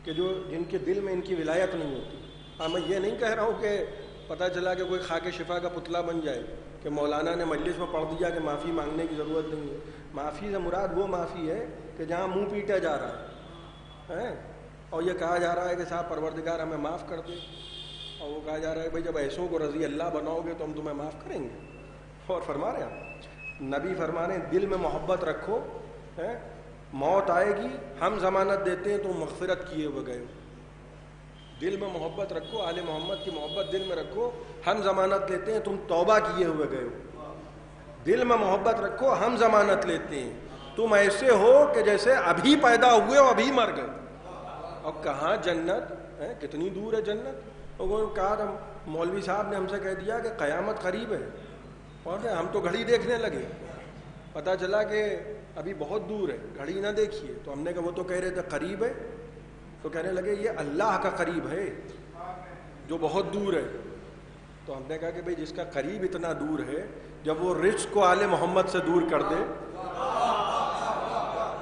کہ جو جن کے دل میں ان کی ولایت نہیں ہوتی. ہاں میں یہ نہیں کہہ رہا ہوں کہ پتہ چلا کہ کوئی خاک شفا کا پتلا بن جائے کہ مولانا نے مجلس میں پڑھ دیا کہ معافی مانگنے کی ضرورت نہیں ہے. معافی سے مراد وہ معافی ہے کہ جہاں منہ پیٹا جا رہا ہے اور یہ کہا جا رہا ہے کہ صاحب پروردگار ہمیں معاف کر دے, اور وہ کہا جا رہا ہے بھائی جب ایسوں کو رضی اللہ بناؤ گے تو ہم تمہیں معاف کریں گے. اور فرما رہے ہیں نبی فرما رہے ہیں دل میں محبت رکھو, موت آئے گی ہم ضمانت دیتے ہیں تم مغفرت کیے ہوئے گئے ہو. دل میں محبت رکھو, آل محمد کی محبت دل میں رکھو, ہم ضمانت لیتے ہیں تم توبہ کیے ہوئے گئے ہو. دل میں محبت رکھو, ہم ضمانت لیتے ہیں تم ایسے ہو کہ جیسے ابھی پیدا ہوئے ہو ابھی مر گئے. اور کہاں جنت, کتنی دور ہے جنت. لوگوں نے کہا مولوی صاحب نے ہم سے کہہ دیا کہ قیامت قریب ہے, اور ہم تو گھڑی دیکھنے لگے, پتہ چلا کہ ابھی بہت دور ہے, گھڑی نہ دیکھیے. تو ہم نے کہا وہ تو کہہ رہے تھے قریب ہے, تو کہنے لگے یہ اللہ کا قریب ہے جو بہت دور ہے. تو ہم نے کہا کہ بھئی جس کا قریب اتنا دور ہے, جب وہ رزق کو آل محمد سے دور کر دے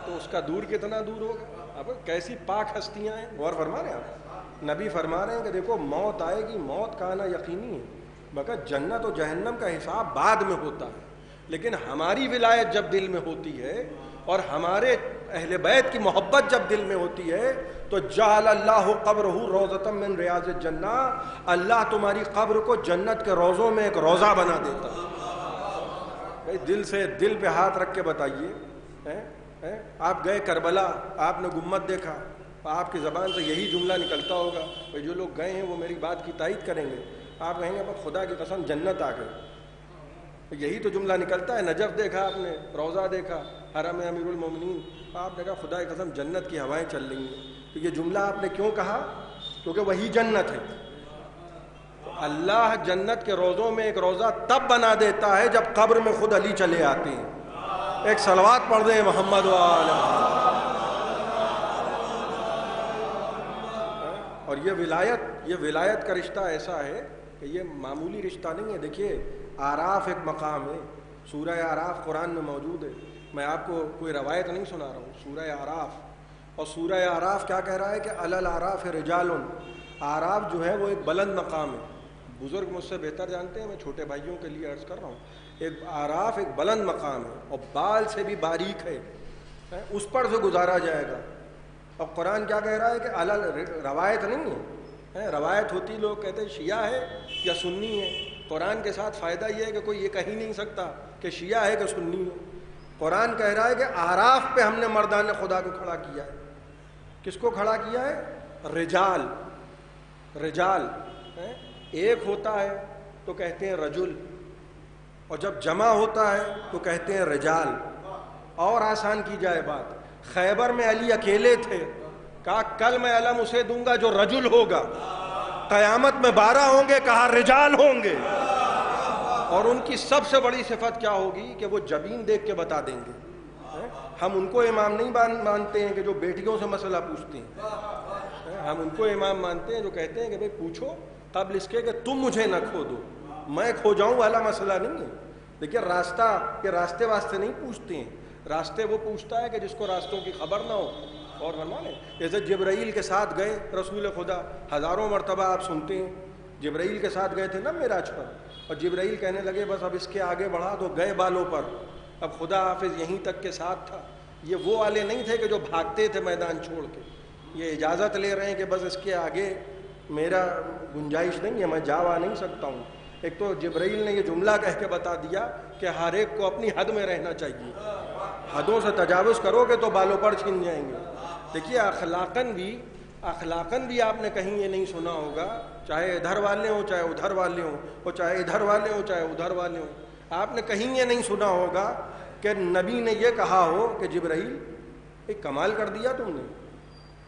تو اس کا دور کتنا دور ہوگا. اب کیسی پاک ہستیاں ہیں. غور فرما رہے ہیں آپ, نبی فرما رہے ہیں کہ دیکھو موت آئے گی, موت کا آنا یقینی ہے, مگر جنت و جہنم کا حساب بعد میں ہوتا ہے. لیکن ہماری ولایت جب دل میں ہوتی ہے اور ہمارے اہل بیت کی محبت جب دل میں ہوتی ہے تو جعل اللہ قبرہ روضۃ من ریاض الجنہ, اللہ تمہاری قبر کو جنت کے روضوں میں ایک روضہ بنا دیتا ہے. بھائی دل سے دل پہ ہاتھ رکھ کے بتائیے, آپ گئے کربلا, آپ نے گنبد دیکھا, آپ کی زبان سے یہی جملہ نکلتا ہوگا, بھائی جو لوگ گئے ہیں وہ میری بات کی تائید کریں گے, آپ کہیں گے خدا کی قسم جنت آ گئے, یہی تو جملہ نکلتا ہے. نجف دیکھا آپ نے, روضہ دیکھا, حرم امیر المومنین, آپ نے کہا خدا کی قسم جنت کی ہوائیں چل رہی ہیں. تو یہ جملہ آپ نے کیوں کہا؟ کیونکہ وہی جنت ہے. اللہ جنت کے روضوں میں ایک روضہ تب بنا دیتا ہے جب قبر میں خود علی چلے آتے ہیں. ایک صلوات پڑھ دیں محمد وآل محمد. اور یہ ولایت کا رشتہ ایسا ہے کہ یہ معمولی رشتہ نہیں ہے. دیکھیے آراف ایک مقام ہے, سورہ آراف قرآن میں موجود ہے. میں آپ کو کوئی روایت نہیں سنا رہا ہوں, سورہ آراف. اور سورہ آراف کیا کہہ رہا ہے کہ علی الاعراف رجال. آراف جو ہے وہ ایک بلند مقام ہے. بزرگ مجھ سے بہتر جانتے ہیں, میں چھوٹے بھائیوں کے لیے عرض کر رہا ہوں. ایک آراف ایک بلند مقام ہے اور بال سے بھی باریک ہے, اس پر سے گزارا جائے گا. اور قرآن کیا کہہ رہا ہے کہ روایت نہیں ہے. روایت ہوتی, لوگ کہتے ہیں شیعہ ہے یا سنی ہے. قرآن کے ساتھ فائدہ یہ ہے کہ کوئی یہ کہہ ہی نہیں سکتا کہ شیعہ ہے کہ سنی ہے. قرآن کہہ رہا ہے کہ آراف پہ ہم نے مردان خدا کو کھڑا کیا ہے. کس کو کھڑا کیا ہے؟ رجال. رجال ایک ہوتا ہے تو کہتے ہیں رجل, اور جب جمع ہوتا ہے تو کہتے ہیں رجال. اور آسان کی جائے بات, خیبر میں علی اکیلے تھے کہا کل میں علم اسے دوں گا جو رجل ہوگا، قیامت میں 12 ہوں گے، کہا رجال ہوں گے، اور ان کی سب سے بڑی صفت کیا ہوگی کہ وہ جبین دیکھ کے بتا دیں گے۔ ہم ان کو امام نہیں مانتے ہیں کہ جو بیٹیوں سے مسئلہ پوچھتے ہیں، ہم ان کو امام مانتے ہیں جو کہتے ہیں کہ بھئی پوچھو قبل اس کے کہ تم مجھے نہ کھو دو، میں کھو جاؤں والا مسئلہ نہیں ہے۔ دیکھیے راستہ، یہ راستے واسطے نہیں پوچھتے ہیں، راستے وہ پوچھتا ہے کہ جس کو راستوں کی خبر نہ ہو۔ اور فرمانے جیسے جبرائیل کے ساتھ گئے رسول خدا، ہزاروں مرتبہ آپ سنتے ہیں جبرائیل کے ساتھ گئے تھے نا معراج پر، اور جبرائیل کہنے لگے بس اب اس کے آگے بڑھا تو گئے بالوں پر، اب خدا حافظ یہیں تک کے ساتھ تھا۔ یہ وہ والے نہیں تھے کہ جو بھاگتے تھے میدان چھوڑ کے، یہ اجازت لے رہے ہیں کہ بس اس کے آگے میرا گنجائش نہیں ہے، میں جا نہیں سکتا ہوں۔ ایک تو جبرائیل نے یہ جملہ کہہ کے بتا دیا کہ ہر ایک کو اپنی حد میں رہنا چاہیے، حدوں سے تجاوز کرو گے تو بالوں پر چھن جائیں گے۔ دیکھیے اخلاقاً بھی آپ نے کہیں یہ نہیں سنا ہوگا، چاہے ادھر والے ہوں چاہے ادھر والے ہوں، اور چاہے ادھر والے ہوں چاہے ادھر والے ہوں، آپ نے کہیں یہ نہیں سنا ہوگا کہ نبی نے یہ کہا ہو کہ جبرائیل ایک کمال کر دیا تم نے،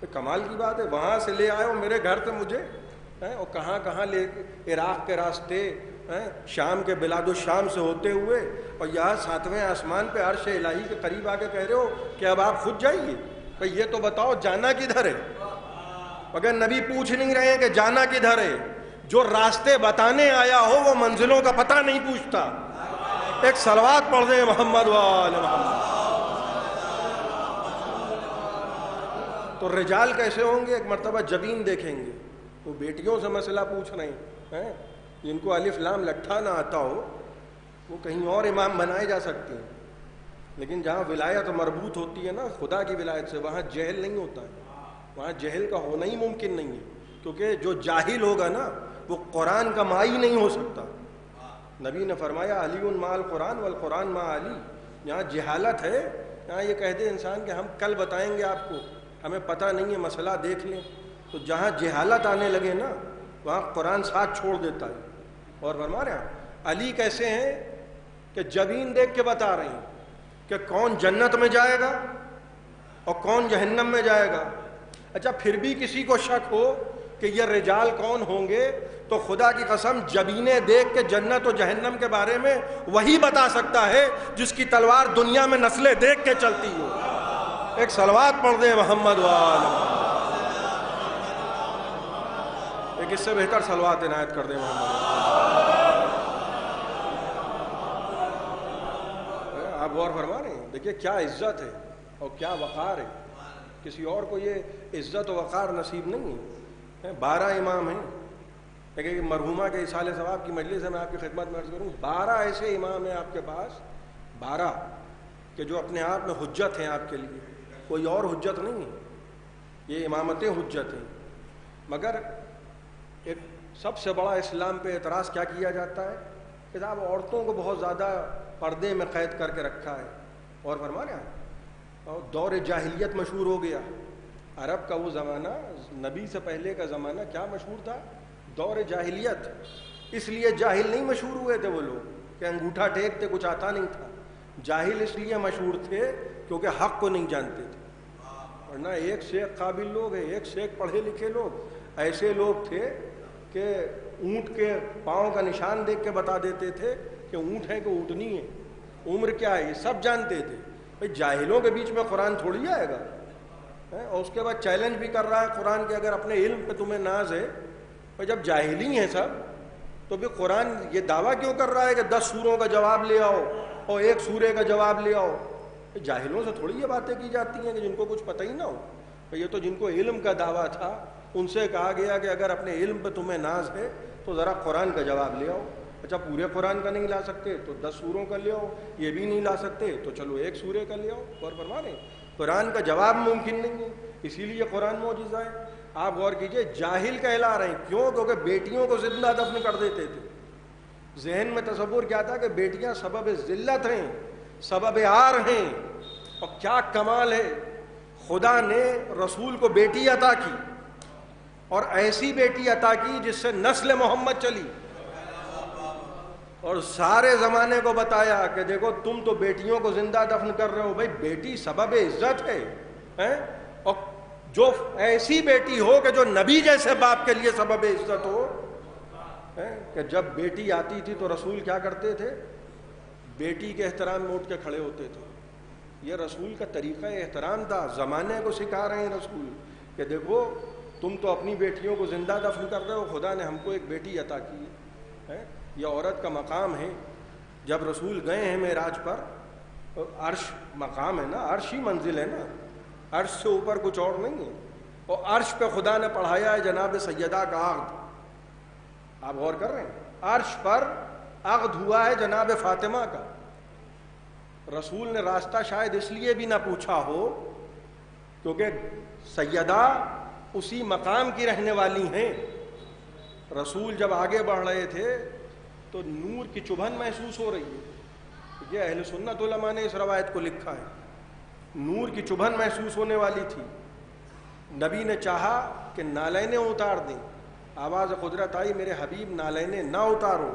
ایک کمال کی بات ہے، وہاں سے لے آئے ہو میرے گھر سے مجھے، اور کہاں لے، عراق کے راستے، شام کے بلاد الشام سے ہوتے ہوئے، اور یہاں 7ویں آسمان پہ عرش الہی کے قریب آ کے کہہ رہے ہو کہ اب آپ خود جائیے، کہ یہ تو بتاؤ جانا کدھر ہے؟ اگر نبی پوچھ نہیں رہے ہیں کہ جانا کدھر ہے، جو راستے بتانے آیا ہو وہ منزلوں کا پتہ نہیں پوچھتا۔ ایک صلوات پڑھ دیں محمد وآل محمد۔ تو رجال کیسے ہوں گے؟ ایک مرتبہ جبین دیکھیں گے، وہ بیٹیوں سے مسئلہ پوچھ رہے ہیں، جن کو الف لام لٹھا نہ آتا ہو وہ کہیں اور امام بنائے جا سکتے ہیں، لیکن جہاں ولایت مربوط ہوتی ہے نا خدا کی ولایت سے، وہاں جہل نہیں ہوتا ہے، وہاں جہل کا ہونا ہی ممکن نہیں ہے، کیونکہ جو جاہل ہوگا نا وہ قرآن کا مائی نہیں ہو سکتا۔ نبی نے فرمایا علی مع القرآن والقرآن مع علی، یہاں جہالت ہے، یہاں یہ کہہ دے انسان کہ ہم کل بتائیں گے آپ کو، ہمیں پتہ نہیں ہے، مسئلہ دیکھ لیں، تو جہاں جہالت آنے لگے نا وہاں قرآن ساتھ چھوڑ دیتا ہے۔ اور فرما رہے ہیں علی کیسے ہیں کہ جبین دیکھ کے بتا رہے ہیں کہ کون جنت میں جائے گا اور کون جہنم میں جائے گا۔ اچھا پھر بھی کسی کو شک ہو کہ یہ رجال کون ہوں گے تو خدا کی قسم جبینیں دیکھ کے جنت و جہنم کے بارے میں وہی بتا سکتا ہے جس کی تلوار دنیا میں نسلیں دیکھ کے چلتی ہو۔ ایک صلوات پڑھ دیں محمد وآل ایک اس سے بہتر صلوات عنایت کر دیں محمد۔ آپ غور فرما رہے ہیں، دیکھیے کیا عزت ہے اور کیا وقار ہے، کسی اور کو یہ عزت و وقار نصیب نہیں ہے۔ 12 امام ہیں، لیکن مرحومہ کے اصالہ ثواب کی مجلس ہے، میں آپ کی خدمت میں عرض کروں 12 ایسے امام ہیں آپ کے پاس، 12 کہ جو اپنے آپ میں حجت ہیں آپ کے لیے، کوئی اور حجت نہیں ہے، یہ امامتیں حجت ہیں۔ مگر ایک سب سے بڑا اسلام پہ اعتراض کیا کیا جاتا ہے کہ صاحب عورتوں کو بہت زیادہ پردے میں قید کر کے رکھا ہے، اور فرما رہے ہیں اور دور جاہلیت مشہور ہو گیا۔ عرب کا وہ زمانہ، نبی سے پہلے کا زمانہ کیا مشہور تھا؟ دور جاہلیت۔ اس لیے جاہل نہیں مشہور ہوئے تھے وہ لوگ کہ انگوٹھا ٹیکتے، کچھ آتا نہیں تھا، جاہل اس لیے مشہور تھے کیونکہ حق کو نہیں جانتے تھے، ورنہ ایک سے ایک قابل لوگ ہیں، ایک سے ایک پڑھے لکھے لوگ، ایسے لوگ تھے کہ اونٹ کے پاؤں کا نشان دیکھ کے بتا دیتے تھے کہ اونٹ ہے کہ اونٹنی ہے، عمر کیا ہے، یہ سب جانتے تھے۔ بھائی جاہلوں کے بیچ میں قرآن تھوڑی آئے گا، اور اس کے بعد چیلنج بھی کر رہا ہے قرآن کہ اگر اپنے علم پہ تمہیں ناز ہے، اور جب جاہلی ہیں سب تو پھر قرآن یہ دعویٰ کیوں کر رہا ہے کہ 10 سوروں کا جواب لے آؤ اور 1 سورے کا جواب لے آؤ؟ جاہلوں سے تھوڑی یہ باتیں کی جاتی ہیں کہ جن کو کچھ پتہ ہی نہ ہو۔ یہ تو جن کو علم کا دعویٰ تھا ان سے کہا گیا کہ اگر اپنے علم پہ تمہیں ناز ہے تو ذرا قرآن کا جواب لے آؤ۔ اچھا پورے قرآن کا نہیں لا سکتے تو 10 سوروں کا لے آؤ، یہ بھی نہیں لا سکتے تو چلو 1 سورے کا لے آؤ۔ غور فرما رہے ہیں قرآن کا جواب ممکن نہیں ہے، اسی لیے قرآن معجزہ ہے۔ آپ غور کیجئے جاہل کہلا رہے ہیں، کیوں؟ کیونکہ بیٹیوں کو زندہ دفن کر دیتے تھے۔ ذہن میں تصور کیا تھا کہ بیٹیاں سبب ذلت ہیں، سبب عار ہیں، اور کیا کمال ہے، خدا نے رسول کو بیٹی عطا کی اور ایسی بیٹی عطا کی جس سے نسل محمد چلی، اور سارے زمانے کو بتایا کہ دیکھو تم تو بیٹیوں کو زندہ دفن کر رہے ہو، بھائی بیٹی سبب عزت ہے، اور جو ایسی بیٹی ہو کہ جو نبی جیسے باپ کے لیے سبب عزت ہو، کہ جب بیٹی آتی تھی تو رسول کیا کرتے تھے؟ بیٹی کے احترام میں اٹھ کے کھڑے ہوتے تھے. یہ رسول کا طریقہ احترام تھا. زمانے کو سکھا رہے ہیں رسول کہ دیکھو تم تو اپنی بیٹیوں کو زندہ دفن کر رہے ہو، خدا نے ہم کو ایک بیٹی عطا کی ہے. یہ عورت کا مقام ہے. جب رسول گئے ہیں معراج پر، عرش مقام ہے نا، عرش ہی منزل ہے نا، عرش سے اوپر کچھ اور نہیں ہے. اور عرش پہ خدا نے پڑھایا ہے جناب سیدہ کا عقد. آپ غور کر رہے ہیں، عرش پر عقد ہوا ہے جناب فاطمہ کا. رسول نے راستہ شاید اس لیے بھی نہ پوچھا ہو کیونکہ سیدہ اسی مقام کی رہنے والی ہیں. رسول جب آگے بڑھ رہے تھے تو نور کی چبھن محسوس ہو رہی ہے. یہ اہل سنت علماء نے اس روایت کو لکھا ہے. نور کی چبھن محسوس ہونے والی تھی. نبی نے چاہا کہ نالینیں اتار دیں. آواز قدرت آئی میرے حبیب نالینیں نہ اتارو،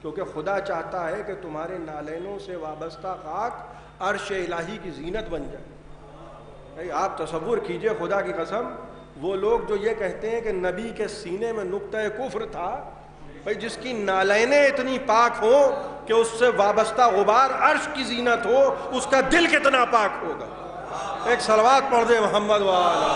کیونکہ خدا چاہتا ہے کہ تمہارے نالینوں سے وابستہ خاک عرش الہی کی زینت بن جائے. آپ تصور کیجئے خدا کی قسم، وہ لوگ جو یہ کہتے ہیں کہ نبی کے سینے میں نقطہ کفر تھا، بھئی جس کی نالینیں اتنی پاک ہوں کہ اس سے وابستہ غبار عرش کی زینت ہو، اس کا دل کتنا پاک ہوگا. ایک صلوات پڑھ دے محمد والا.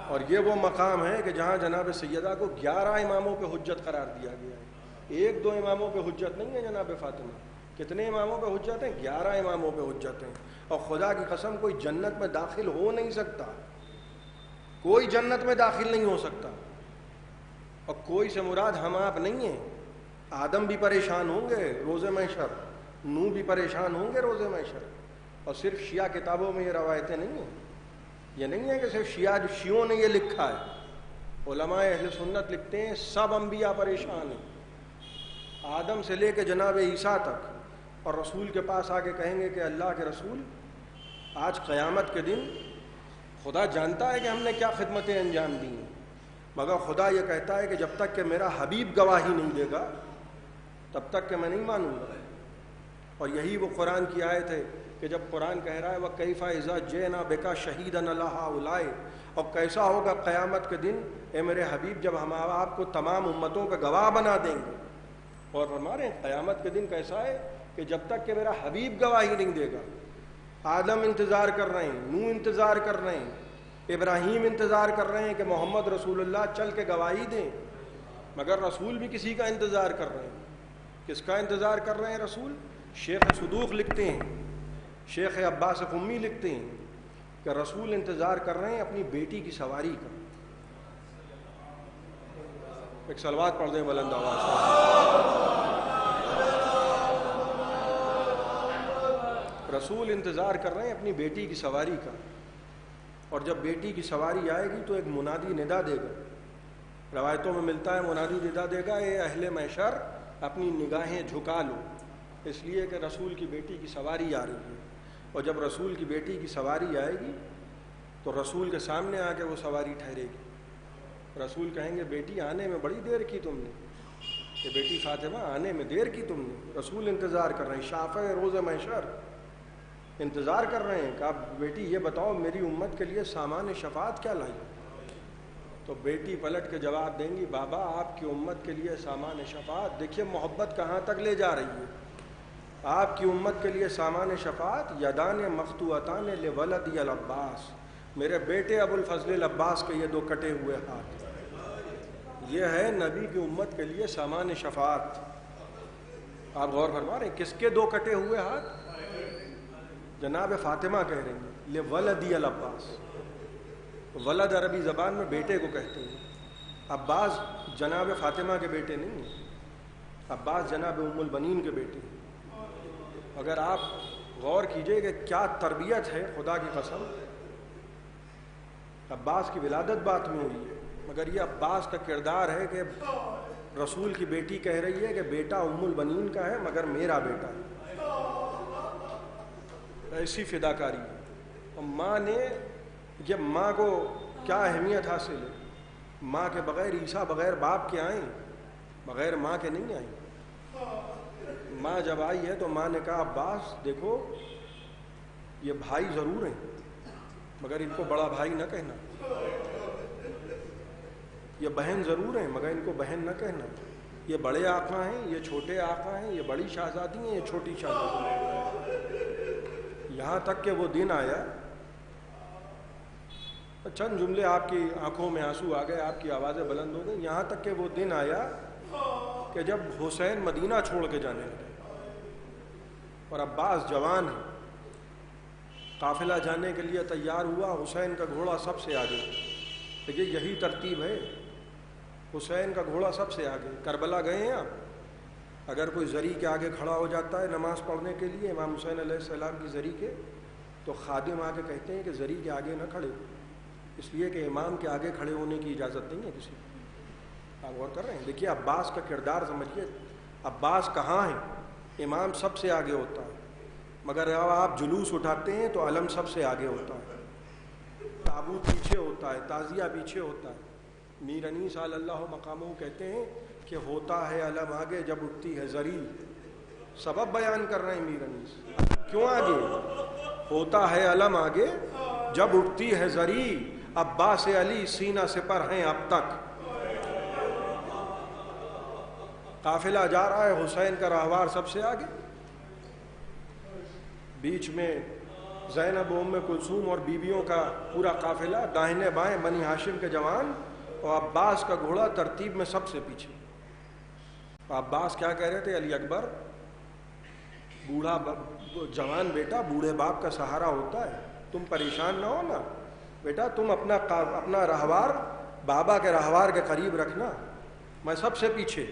اور یہ وہ مقام ہے کہ جہاں جناب سیدہ کو 11 اماموں پہ حجت قرار دیا گیا ہے. 1-2 اماموں پہ حجت نہیں ہے جناب فاطمہ. کتنے اماموں پہ حجت ہیں؟ 11 اماموں پہ حجت ہیں. اور خدا کی قسم کوئی جنت میں داخل ہو نہیں سکتا، کوئی جنت میں داخل نہیں ہو سکتا. اور کوئی سے مراد ہم آپ نہیں ہیں. آدم بھی پریشان ہوں گے روز محشر، نوح بھی پریشان ہوں گے روز محشر. اور صرف شیعہ کتابوں میں یہ روایتیں نہیں ہیں. یہ نہیں ہے کہ صرف شیعوں نے یہ لکھا ہے. علماء اہل سنت لکھتے ہیں سب انبیاء پریشان ہیں، آدم سے لے کے جناب عیسیٰ تک. اور رسول کے پاس آ کے کہیں گے کہ اللہ کے رسول آج قیامت کے دن خدا جانتا ہے کہ ہم نے کیا خدمتیں انجام دی ہیں، مگر خدا یہ کہتا ہے کہ جب تک کہ میرا حبیب گواہی نہیں دے گا تب تک کہ میں نہیں مانوں گا. اور یہی وہ قرآن کی آیت ہے کہ جب قرآن کہہ رہا ہے وَكَيْفَ إِذَا جِئْنَا بِكَ شَهِيدًا عَلَىٰ هَٰؤُلَاءِ، اور کیسا ہوگا قیامت کے دن اے میرے حبیب جب ہم آپ کو تمام امتوں کا گواہ بنا دیں گے. اور ہمارے قیامت کے دن کیسا ہے کہ جب تک کہ میرا حبیب گواہی نہیں دے گا. آدم انتظار کر رہے ہیں، نوح انتظار کر رہے ہیں، ابراہیم انتظار کر رہے ہیں کہ محمد رسول اللہ چل کے گواہی دیں، مگر رسول بھی کسی کا انتظار کر رہے ہیں. کس کا انتظار کر رہے ہیں رسول؟ شیخ صدوق لکھتے ہیں، شیخ عباس قمی لکھتے ہیں کہ رسول انتظار کر رہے ہیں اپنی بیٹی کی سواری کا. ایک صلوات پڑھ دیں بلند آواز سے. رسول انتظار کر رہے ہیں اپنی بیٹی کی سواری کا. اور جب بیٹی کی سواری آئے گی تو ایک منادی ندا دے گا. روایتوں میں ملتا ہے منادی ندا دے گا اے اہل محشر اپنی نگاہیں جھکا لو، اس لیے کہ رسول کی بیٹی کی سواری آ رہی ہے. اور جب رسول کی بیٹی کی سواری آئے گی تو رسول کے سامنے آ کے وہ سواری ٹھہرے گی. رسول کہیں گے بیٹی آنے میں بڑی دیر کی تم نے، کہ بیٹی فاطمہ آنے میں دیر کی تم نے. رسول انتظار کر رہے ہیں، شافع روز محشر انتظار کر رہے ہیں کہ آپ بیٹی یہ بتاؤ میری امت کے لیے سامان شفاعت کیا لائی. تو بیٹی پلٹ کے جواب دیں گی بابا آپ کی امت کے لیے سامان شفاعت. دیکھیے محبت کہاں تک لے جا رہی ہے. آپ کی امت کے لیے سامان شفاعت یدان مقطوعتان لولدی العباس، میرے بیٹے ابو الفضل العباس کے یہ 2 کٹے ہوئے ہاتھ. یہ ہے نبی کی امت کے لیے سامان شفاعت. آپ غور فرما رہے ہیں کس کے 2 کٹے ہوئے ہاتھ؟ جناب فاطمہ کہہ رہی ہیں لولدی العباس. ولد عربی زبان میں بیٹے کو کہتے ہیں. عباس جناب فاطمہ کے بیٹے نہیں ہیں، عباس جناب ام البنین کے بیٹے ہیں. اگر آپ غور کیجئے کہ کیا تربیت ہے خدا کی قسم. عباس کی ولادت بات میں ہوئی ہے، مگر یہ عباس کا کردار ہے کہ رسول کی بیٹی کہہ رہی ہے کہ بیٹا ام البنین کا ہے مگر میرا بیٹا ہے. ایسی فداکاری ہے. اور ماں نے یہ ماں کو کیا اہمیت حاصل ہے. ماں کے بغیر عیسیٰ بغیر باپ کے آئیں، بغیر ماں کے نہیں آئیں. ماں جب آئی ہے تو ماں نے کہا عباس دیکھو یہ بھائی ضرور ہیں مگر ان کو بڑا بھائی نہ کہنا، یہ بہن ضرور ہیں مگر ان کو بہن نہ کہنا، یہ بڑے آقا ہیں، یہ چھوٹے آقا ہیں، یہ بڑی شہزادی ہیں، یہ چھوٹی شہزادی ہیں۔ یہاں تک کہ وہ دن آیا، چند جملے آپ کی آنکھوں میں آنسو آ گئے، آپ کی آوازیں بلند ہو گئی، یہاں تک کہ وہ دن آیا کہ جب حسین مدینہ چھوڑ کے جانے لگے اور عباس جوان ہے، قافلہ جانے کے لیے تیار ہوا، حسین کا گھوڑا سب سے آگے۔ دیکھیے یہی ترتیب ہے، حسین کا گھوڑا سب سے آگے۔ کربلا گئے ہیں آپ، اگر کوئی زری کے آگے کھڑا ہو جاتا ہے نماز پڑھنے کے لیے امام حسین علیہ السلام کی زری کے، تو خادم آ کے کہتے ہیں کہ زری کے آگے نہ کھڑے، اس لیے کہ امام کے آگے کھڑے ہونے کی اجازت نہیں ہے کسی کو۔ آپ غور کر رہے ہیں؟ دیکھیے عباس کا کردار سمجھیے، عباس کہاں ہے؟ امام سب سے آگے ہوتا ہے، مگر جب آپ جلوس اٹھاتے ہیں تو علم سب سے آگے ہوتا ہے، تابوت پیچھے ہوتا ہے، تعزیہ پیچھے ہوتا ہے۔ میر انیس علی اللہ مقامہ کہتے ہیں کہ ہوتا ہے علم آگے جب اٹھتی ہے زری۔ سبب بیان کر رہے ہیں میر انیس، کیوں آگے ہوتا ہے علم آگے جب اٹھتی ہے زری، عباس علی سینہ سپر ہیں اب تک۔ قافلہ جا رہا ہے، حسین کا راہوار سب سے آگے، بیچ میں زینب و ام کلثوم اور بیویوں کا پورا قافلہ، داہنے بائیں بنی ہاشم کے جوان، اور عباس کا گھوڑا ترتیب میں سب سے پیچھے۔ عباس کیا کہہ رہے تھے؟ علی اکبر، بوڑھا جوان بیٹا بوڑھے باپ کا سہارا ہوتا ہے، تم پریشان نہ ہو نا بیٹا، تم اپنا رہوار بابا کے رہوار کے قریب رکھنا، میں سب سے پیچھے۔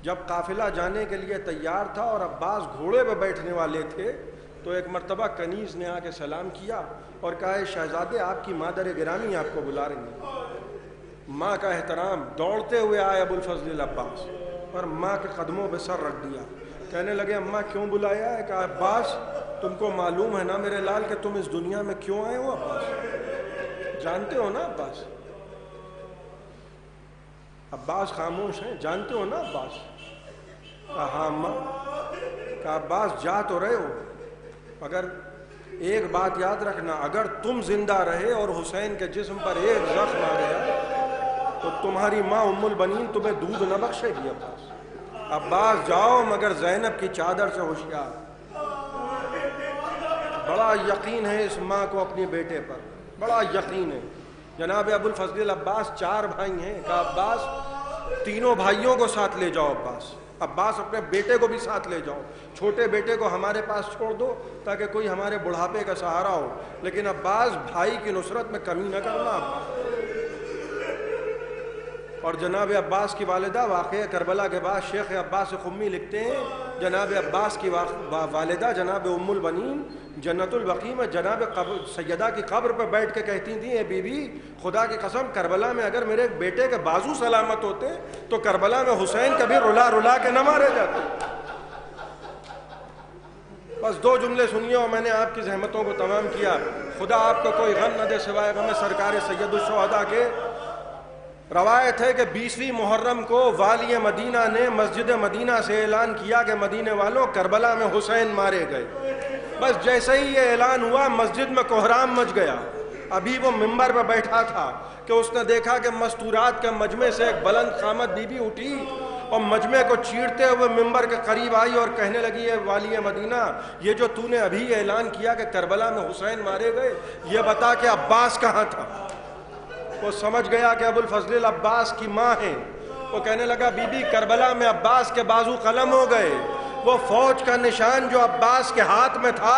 جب قافلہ جانے کے لیے تیار تھا اور عباس گھوڑے پہ بیٹھنے والے تھے تو ایک مرتبہ کنیز نے آ کے سلام کیا اور کہا اے شہزادے، آپ کی مادر گرامی آپ کو بلا رہی ہیں۔ ماں کا احترام، دوڑتے ہوئے آئے ابو الفضل عباس اور ماں کے قدموں پہ سر رکھ دیا، کہنے لگے اماں کیوں بلایا ہے؟ کہا عباس تم کو معلوم ہے نا میرے لال کہ تم اس دنیا میں کیوں آئے ہو؟ عباس جانتے ہو نا؟ عباس خاموش ہیں، جانتے ہو نا عباس؟ کہا ہاں اماں۔ کہا عباس جا تو رہے ہو مگر ایک بات یاد رکھنا، اگر تم زندہ رہے اور حسین کے جسم پر ایک زخم آ گیا تو تمہاری ماں ام البنین تمہیں دودھ نہ بخشے گی۔ عباس جاؤ مگر زینب کی چادر سے ہوشیار۔ بڑا یقین ہے اس ماں کو اپنے بیٹے پر، بڑا یقین ہے۔ جناب ابو الفضل عباس 4 بھائی ہیں، کہا عباس تینوں بھائیوں کو ساتھ لے جاؤ، عباس اپنے بیٹے کو بھی ساتھ لے جاؤ، چھوٹے بیٹے کو ہمارے پاس چھوڑ دو تاکہ کوئی ہمارے بڑھاپے کا سہارا ہو، لیکن عباس بھائی کی نصرت میں کمی نہ کرنا۔ اور جناب عباس کی والدہ، واقعہ کربلا کے بعد شیخ عباس قمی لکھتے ہیں جناب عباس کی والدہ جناب ام البنین جنت البقیع میں جناب سیدہ کی قبر پر بیٹھ کے کہتی تھیں اے بی بی خدا کی قسم کربلا میں اگر میرے بیٹے کے بازو سلامت ہوتے تو کربلا میں حسین کبھی رلا رلا کے نہ مارے جاتے۔ بس 2 جملے سنیے اور میں نے آپ کی زحمتوں کو تمام کیا۔ خدا آپ کو کوئی غم نہ دے سوائے غم سرکار سید الشہداء کے۔ روایت ہے کہ 20ویں محرم کو والی مدینہ نے مسجد مدینہ سے اعلان کیا کہ مدینے والوں کربلا میں حسین مارے گئے۔ بس جیسے ہی یہ اعلان ہوا مسجد میں کوہرام مچ گیا۔ ابھی وہ ممبر پہ بیٹھا تھا کہ اس نے دیکھا کہ مستورات کے مجمع سے ایک بلند قامت بی بی اٹھی اور مجمع کو چیرتے ہوئے ممبر کے قریب آئی اور کہنے لگی ہے والی مدینہ، یہ جو تو نے ابھی اعلان کیا کہ کربلا میں حسین مارے گئے، یہ بتا کہ عباس کہاں تھا؟ وہ سمجھ گیا کہ ابو الفضل عباس کی ماں ہیں۔ وہ کہنے لگا بی بی کربلا میں عباس کے بازو قلم ہو گئے، وہ فوج کا نشان جو عباس کے ہاتھ میں تھا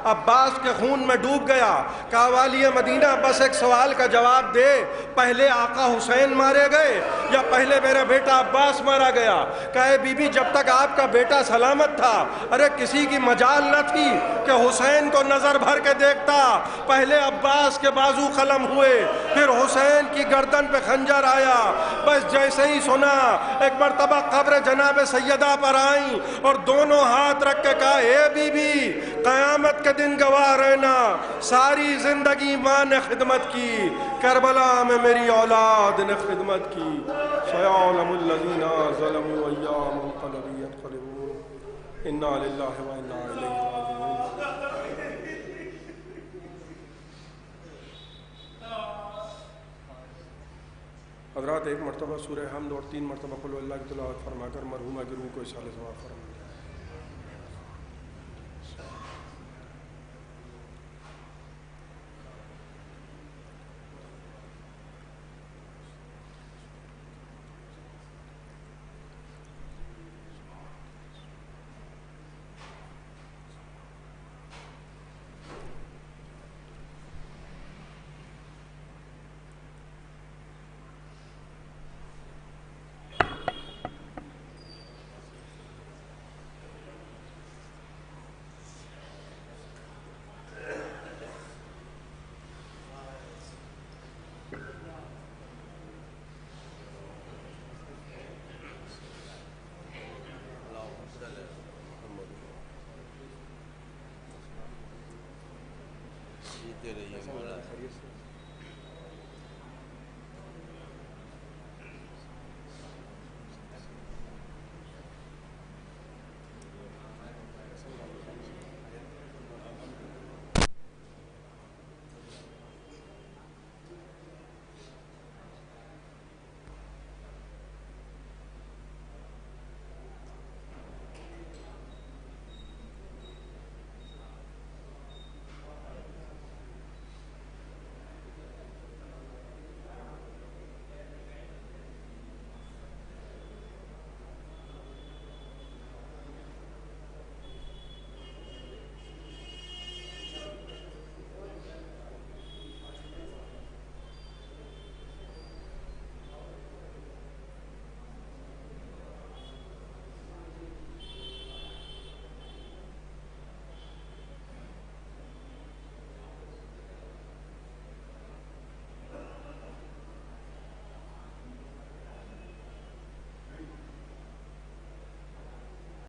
عباس کے خون میں ڈوب گیا۔ کہا والی مدینہ بس ایک سوال کا جواب دے، پہلے آقا حسین مارے گئے یا پہلے میرا بیٹا عباس مارا گیا؟ کہے بی بی جب تک آپ کا بیٹا سلامت تھا ارے کسی کی مجال نہ تھی کہ حسین کو نظر بھر کے دیکھتا، پہلے عباس کے بازو قلم ہوئے پھر حسین کی گردن پہ خنجر آیا۔ بس جیسے ہی سنا ایک مرتبہ قبر جناب سیدہ پر آئیں اور دونوں ہاتھ رکھ کے کہا اے بی بی قیامت کے دن گواہ رہنا، ساری زندگی ماں نے خدمت کی، کربلا میں میری اولاد نے خدمت کی۔ سیعلم الذین ظلموا ایام القلب ينقلبون انا للہ و انا الیہ راجعون۔ حضرات ایک مرتبہ سورہ حمد اور 3 مرتبہ قل اللہ کی تلاوت فرما کر مرحومہ کی روح کو اصالہ ثواب فرما دیں۔ جیتے رہیے مولا۔